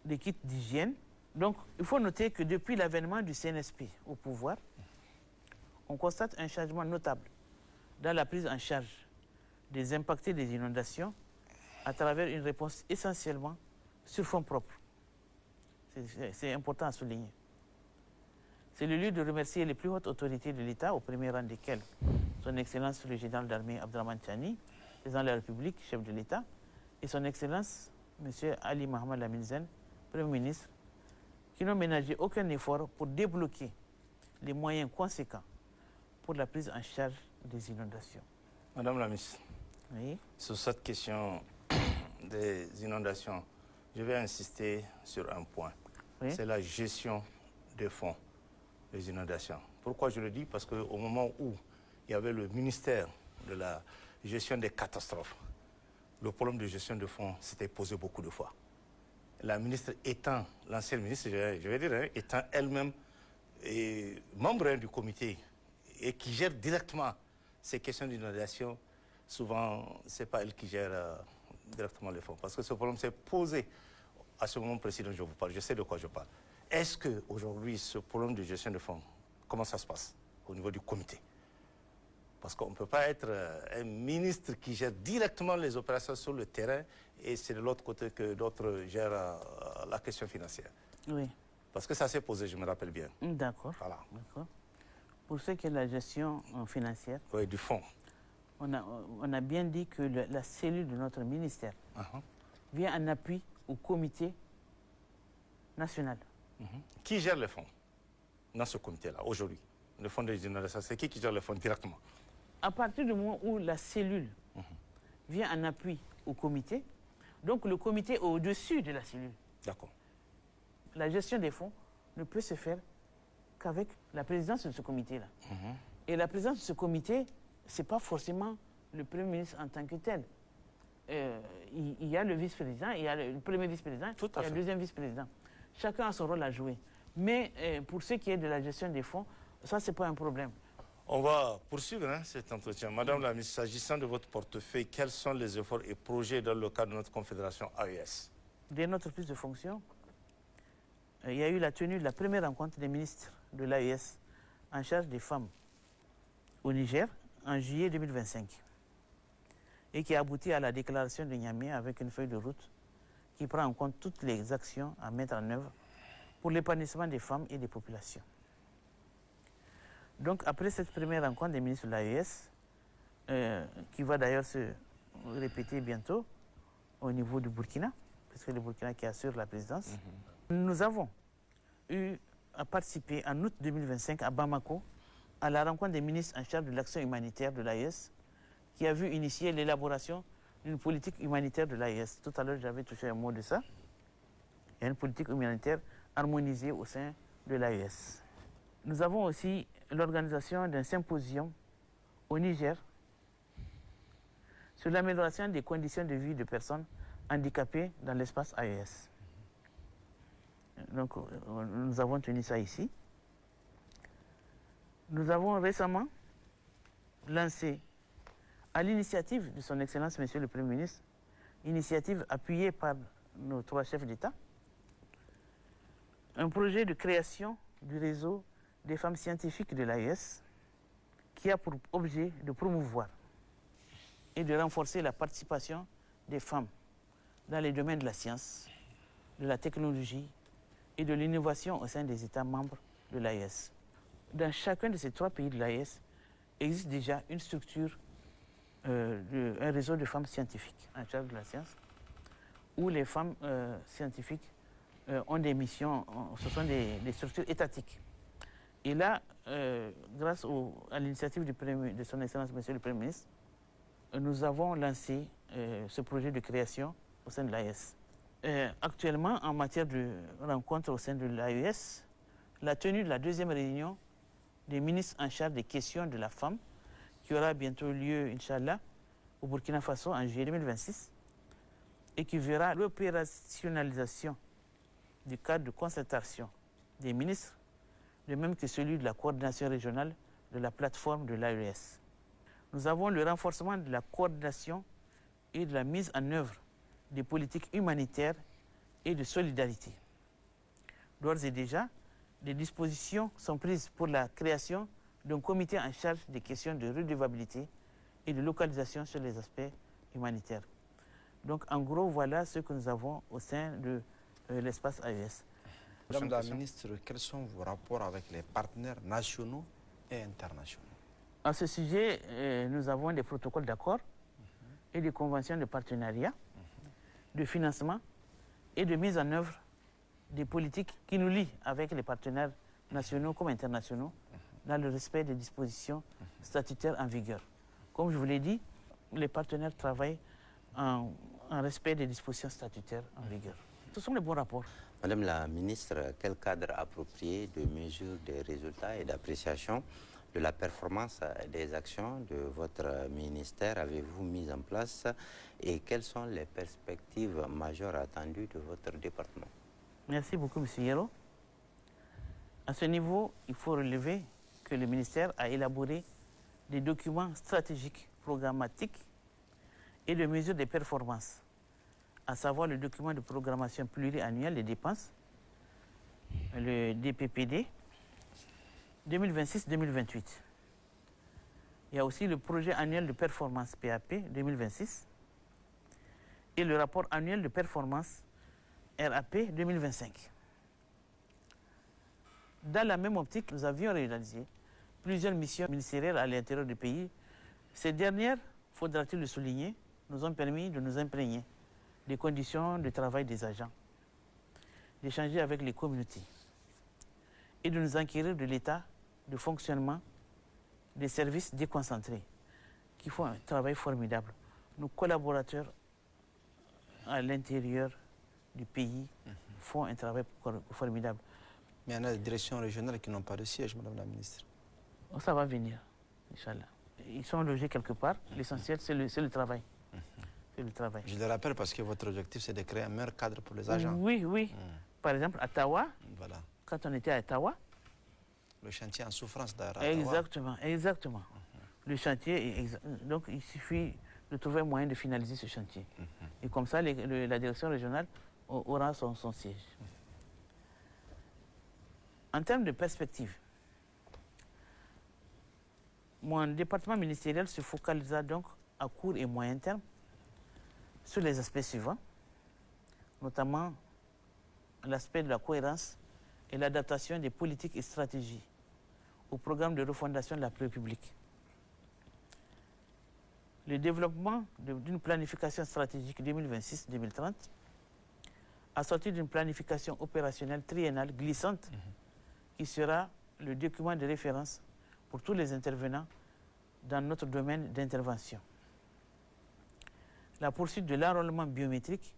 des kits d'hygiène. Donc, il faut noter que depuis l'avènement du CNSP au pouvoir, on constate un changement notable dans la prise en charge des impactés des inondations à travers une réponse essentiellement sur fonds propres. C'est important à souligner. C'est le lieu de remercier les plus hautes autorités de l'État, au premier rang desquelles son Excellence le général d'armée Abdrahmane Tchani, président de la République, chef de l'État, et son Excellence M. Ali Mohamed Lamine Zen, Premier ministre, qui n'ont ménagé aucun effort pour débloquer les moyens conséquents pour la prise en charge des inondations. Madame la ministre, Oui. sur cette question des inondations, je vais insister sur un point. Oui. C'est la gestion des fonds des inondations. Pourquoi je le dis? Parce qu'au moment où il y avait le ministère de la gestion des catastrophes, le problème de gestion de fonds s'était posé beaucoup de fois. La ministre étant, l'ancienne ministre, je vais dire, étant elle-même membre du comité et qui gère directement ces questions d'inondation, souvent, ce n'est pas elle qui gère directement les fonds. Parce que ce problème s'est posé à ce moment précis dont je vous parle. Je sais de quoi je parle. Est-ce qu'aujourd'hui, ce problème de gestion de fonds, comment ça se passe au niveau du comité? Parce qu'on ne peut pas être un ministre qui gère directement les opérations sur le terrain et c'est de l'autre côté que d'autres gèrent la question financière. Oui. Parce que ça s'est posé, je me rappelle bien. D'accord. Voilà. Pour ce qui est de la gestion financière, Oui, du fonds. on a bien dit que la cellule de notre ministère vient en appui au comité national. Qui gère les fonds dans ce comité-là, aujourd'hui? Le fonds des inondations, c'est qui gère les fonds directement? À partir du moment où la cellule vient en appui au comité, donc le comité est au-dessus de la cellule. D'accord. La gestion des fonds ne peut se faire qu'avec la présidence de ce comité-là. Et la présidence de ce comité, ce n'est pas forcément le Premier ministre en tant que tel. Il y a le vice-président, il y a le premier vice-président, il y a le deuxième vice-président. Chacun a son rôle à jouer. Mais pour ce qui est de la gestion des fonds, ça, ce n'est pas un problème. On va poursuivre cet entretien. Madame la ministre, s'agissant de votre portefeuille, quels sont les efforts et projets dans le cadre de notre confédération AES? Dès notre prise de fonction, il y a eu la tenue de la première rencontre des ministres de l'AES en charge des femmes au Niger en juillet 2025 et qui a abouti à la déclaration de Niamey avec une feuille de route qui prend en compte toutes les actions à mettre en œuvre pour l'épanouissement des femmes et des populations. Donc, après cette première rencontre des ministres de l'AES, qui va d'ailleurs se répéter bientôt au niveau du Burkina, parce que le Burkina qui assure la présidence, nous avons eu à participer en août 2025 à Bamako à la rencontre des ministres en charge de l'action humanitaire de l'AES, qui a vu initier l'élaboration d'une politique humanitaire de l'AES. Tout à l'heure, j'avais touché un mot de ça. Il y a une politique humanitaire harmonisée au sein de l'AES. Nous avons aussi l'organisation d'un symposium au Niger sur l'amélioration des conditions de vie de personnes handicapées dans l'espace AES. Donc, nous avons tenu ça ici. Nous avons récemment lancé, à l'initiative de son Excellence, Monsieur le Premier ministre, initiative appuyée par nos 3 chefs d'État, un projet de création du réseau des femmes scientifiques de l'AES qui a pour objet de promouvoir et de renforcer la participation des femmes dans les domaines de la science, de la technologie et de l'innovation au sein des États membres de l'AES. Dans chacun de ces 3 pays de l'AES existe déjà une structure, un réseau de femmes scientifiques en charge de la science, où les femmes scientifiques ont des missions, ce sont des structures étatiques. Et là, grâce à l'initiative de son Excellence, Monsieur le Premier ministre, nous avons lancé ce projet de création au sein de l'AES. Actuellement, en matière de rencontres au sein de l'AES, la tenue de la 2e réunion des ministres en charge des questions de la femme, qui aura bientôt lieu, Inch'Allah, au Burkina Faso en juillet 2026, et qui verra l'opérationnalisation du cadre de concertation des ministres, de même que celui de la coordination régionale de la plateforme de l'AES. Nous avons le renforcement de la coordination et de la mise en œuvre des politiques humanitaires et de solidarité. D'ores et déjà, des dispositions sont prises pour la création d'un comité en charge des questions de redevabilité et de localisation sur les aspects humanitaires. Donc, en gros, voilà ce que nous avons au sein de l'espace AES. Madame la ministre, quels sont vos rapports avec les partenaires nationaux et internationaux? À ce sujet, nous avons des protocoles d'accord et des conventions de partenariat, de financement et de mise en œuvre des politiques qui nous lient avec les partenaires nationaux comme internationaux dans le respect des dispositions statutaires en vigueur. Comme je vous l'ai dit, les partenaires travaillent en respect des dispositions statutaires en vigueur. Ce sont les bons rapports. Madame la ministre, quel cadre approprié de mesure des résultats et d'appréciation de la performance des actions de votre ministère avez-vous mis en place et quelles sont les perspectives majeures attendues de votre département? Merci beaucoup, M. Yero. À ce niveau, il faut relever que le ministère a élaboré des documents stratégiques, programmatiques et de mesures de performance, à savoir le document de programmation pluriannuelle des dépenses, le DPPD, 2026-2028. Il y a aussi le projet annuel de performance PAP 2026 et le rapport annuel de performance RAP 2025. Dans la même optique, nous avions réalisé plusieurs missions ministérielles à l'intérieur du pays. Ces dernières, faudra-t-il le souligner, nous ont permis de nous imprégner des conditions de travail des agents, d'échanger avec les communautés et de nous enquérir de l'état de fonctionnement des services déconcentrés qui font un travail formidable. Nos collaborateurs à l'intérieur du pays font un travail formidable. Mais il y en a des directions régionales qui n'ont pas de siège, Madame la ministre. Ça va venir, Inch'Allah. Ils sont logés quelque part. L'essentiel, c'est le travail. C'est le travail. Je le rappelle parce que votre objectif, c'est de créer un meilleur cadre pour les agents. Oui, oui. Par exemple, à Tawa, Voilà. quand on était à Tawa. Le chantier en souffrance d'Ara. Exactement, exactement. Le chantier, donc il suffit de trouver un moyen de finaliser ce chantier. Et comme ça, la direction régionale aura son siège. En termes de perspective, mon département ministériel se focalisa donc à court et moyen terme sur les aspects suivants, notamment l'aspect de la cohérence et l'adaptation des politiques et stratégies au programme de refondation de la République. Le développement d'une planification stratégique 2026-2030 assortie d'une planification opérationnelle triennale glissante qui sera le document de référence pour tous les intervenants dans notre domaine d'intervention. La poursuite de l'enrôlement biométrique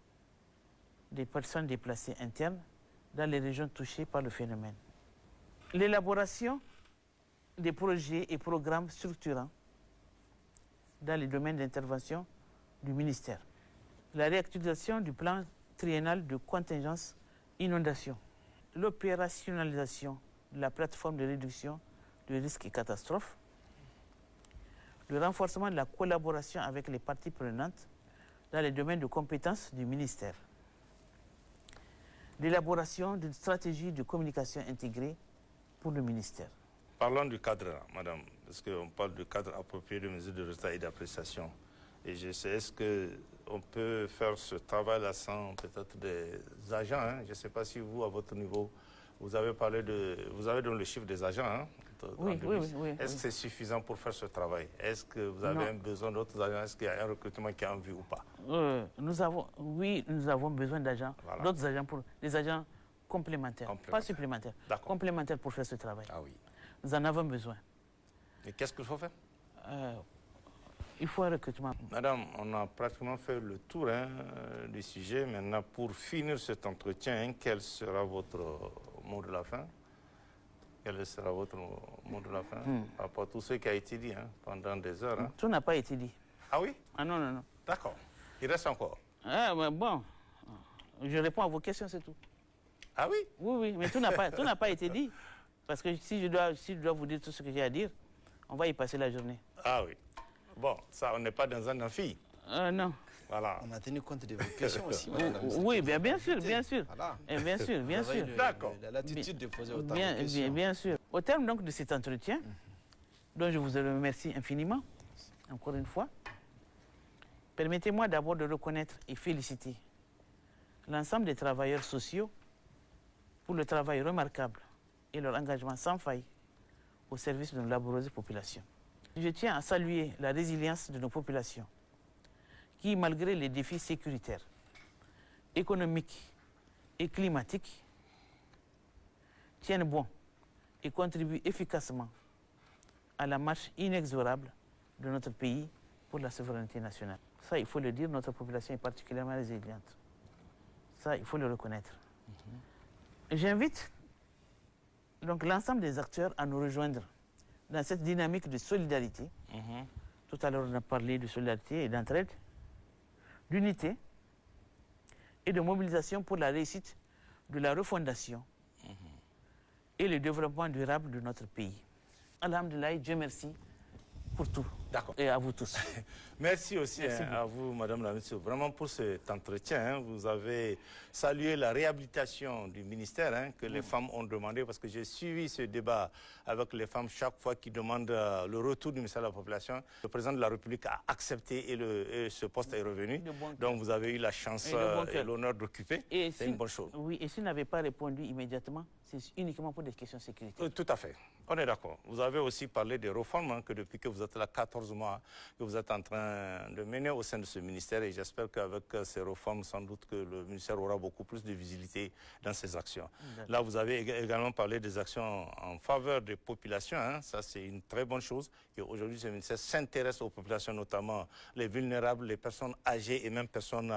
des personnes déplacées internes dans les régions touchées par le phénomène. L'élaboration des projets et programmes structurants dans les domaines d'intervention du ministère. La réactualisation du plan triennal de contingence inondation. L'opérationnalisation de la plateforme de réduction de risques et catastrophes. Le renforcement de la collaboration avec les parties prenantes dans les domaines de compétences du ministère. L'élaboration d'une stratégie de communication intégrée pour le ministère. Parlons du cadre, madame, parce qu'on parle du cadre approprié de mesures de résultats et d'appréciation. Et je sais, est-ce qu'on peut faire ce travail-là sans peut-être des agents, hein? Je ne sais pas si vous, à votre niveau, vous avez parlé vous avez donné le chiffre des agents, hein? Oui. Est-ce que c'est suffisant pour faire ce travail? Est-ce que vous avez besoin d'autres agents? Est-ce qu'il y a un recrutement qui est en vue ou pas? Nous avons besoin d'agents, Voilà. d'autres agents, des agents complémentaires, pas supplémentaires, complémentaires pour faire ce travail. Ah oui. Nous en avons besoin. Et qu'est-ce qu'il faut faire? Il faut un recrutement. Madame, on a pratiquement fait le tour du sujet. Maintenant, pour finir cet entretien, quel sera votre mot de la fin? Quel sera votre mot de la fin? Par rapport à tout ce qui a été dit pendant des heures. Hein? Tout n'a pas été dit. Ah oui? Ah non. D'accord. Il reste encore. Ah, mais bon, je réponds à vos questions, c'est tout. Ah oui? Oui, mais tout n'a pas été dit. Parce que si je dois vous dire tout ce que j'ai à dire, on va y passer la journée. Ah oui. Bon, ça, on n'est pas dans un amphi. Non. Voilà. On a tenu compte de vos questions aussi. Oui, bien sûr. Voilà. Bien sûr. D'accord. L'attitude de poser autant de questions. Bien sûr. Au terme donc de cet entretien, dont je vous remercie infiniment, encore une fois, permettez-moi d'abord de reconnaître et féliciter l'ensemble des travailleurs sociaux pour le travail remarquable et leur engagement sans faille au service de nos laborieuses populations. Je tiens à saluer la résilience de nos populations qui, malgré les défis sécuritaires, économiques et climatiques, tiennent bon et contribuent efficacement à la marche inexorable de notre pays pour la souveraineté nationale. Ça, il faut le dire, notre population est particulièrement résiliente. Ça, il faut le reconnaître. J'invite donc l'ensemble des acteurs à nous rejoindre dans cette dynamique de solidarité. Tout à l'heure, on a parlé de solidarité et d'entraide, d'unité et de mobilisation pour la réussite de la refondation et le développement durable de notre pays. Alhamdulillah, Dieu merci pour tout. D'accord. Et à vous tous. Merci aussi à vous, Madame la Ministre, vraiment pour cet entretien. Vous avez salué la réhabilitation du ministère que les femmes ont demandé, parce que j'ai suivi ce débat avec les femmes chaque fois qu'ils demandent le retour du ministère de la Population. Le président de la République a accepté et ce poste est revenu. Donc vous avez eu la chance et l'honneur d'occuper. C'est une bonne chose. Oui, et s'il n'avait pas répondu immédiatement, c'est uniquement pour des questions sécuritaires. Tout à fait. On est d'accord. Vous avez aussi parlé des réformes que depuis que vous êtes là, 14 mois, que vous êtes en train de mener au sein de ce ministère, et j'espère qu'avec ces réformes, sans doute que le ministère aura beaucoup plus de visibilité dans ses actions. Là, vous avez également parlé des actions en faveur des populations. Ça, c'est une très bonne chose. Et aujourd'hui, ce ministère s'intéresse aux populations, notamment les vulnérables, les personnes âgées et même personnes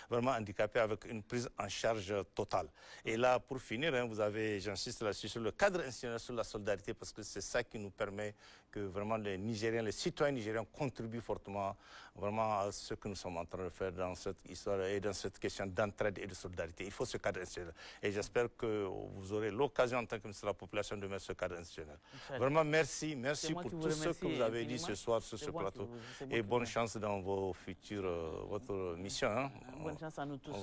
vraiment handicapées, avec une prise en charge totale. Et là, pour finir, vous avez, j'insiste là-dessus, sur le cadre institutionnel sur la solidarité, parce que c'est ça qui nous permet que vraiment les Nigériens, les citoyens nigériens contribuent fortement vraiment à ce que nous sommes en train de faire dans cette histoire et dans cette question d'entraide et de solidarité. Il faut ce cadre institutionnel. Et j'espère que vous aurez l'occasion en tant que ministre de la Population de mettre ce cadre institutionnel. Vraiment, merci pour tout ce que vous avez dit ce soir sur ce plateau. Et bonne chance dans vos futures, votre mission. Bonne chance à nous tous.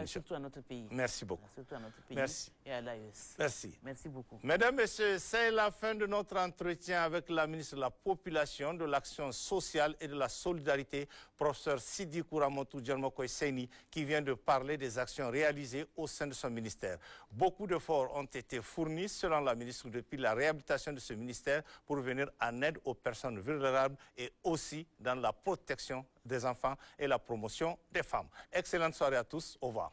Et surtout à notre pays. Merci beaucoup. Surtout à notre pays. Merci. Et à l'AES. Merci. Merci beaucoup. Mesdames, Messieurs, c'est la fin de notre entretien avec la ministre de la Population, de l'Action sociale et de la solidarité, professeur Sidiki Ramatu Djermoko Seyni, qui vient de parler des actions réalisées au sein de son ministère. Beaucoup d'efforts ont été fournis, selon la ministre, depuis la réhabilitation de ce ministère pour venir en aide aux personnes vulnérables et aussi dans la protection des enfants et la promotion des femmes. Excellente soirée à tous. Au revoir.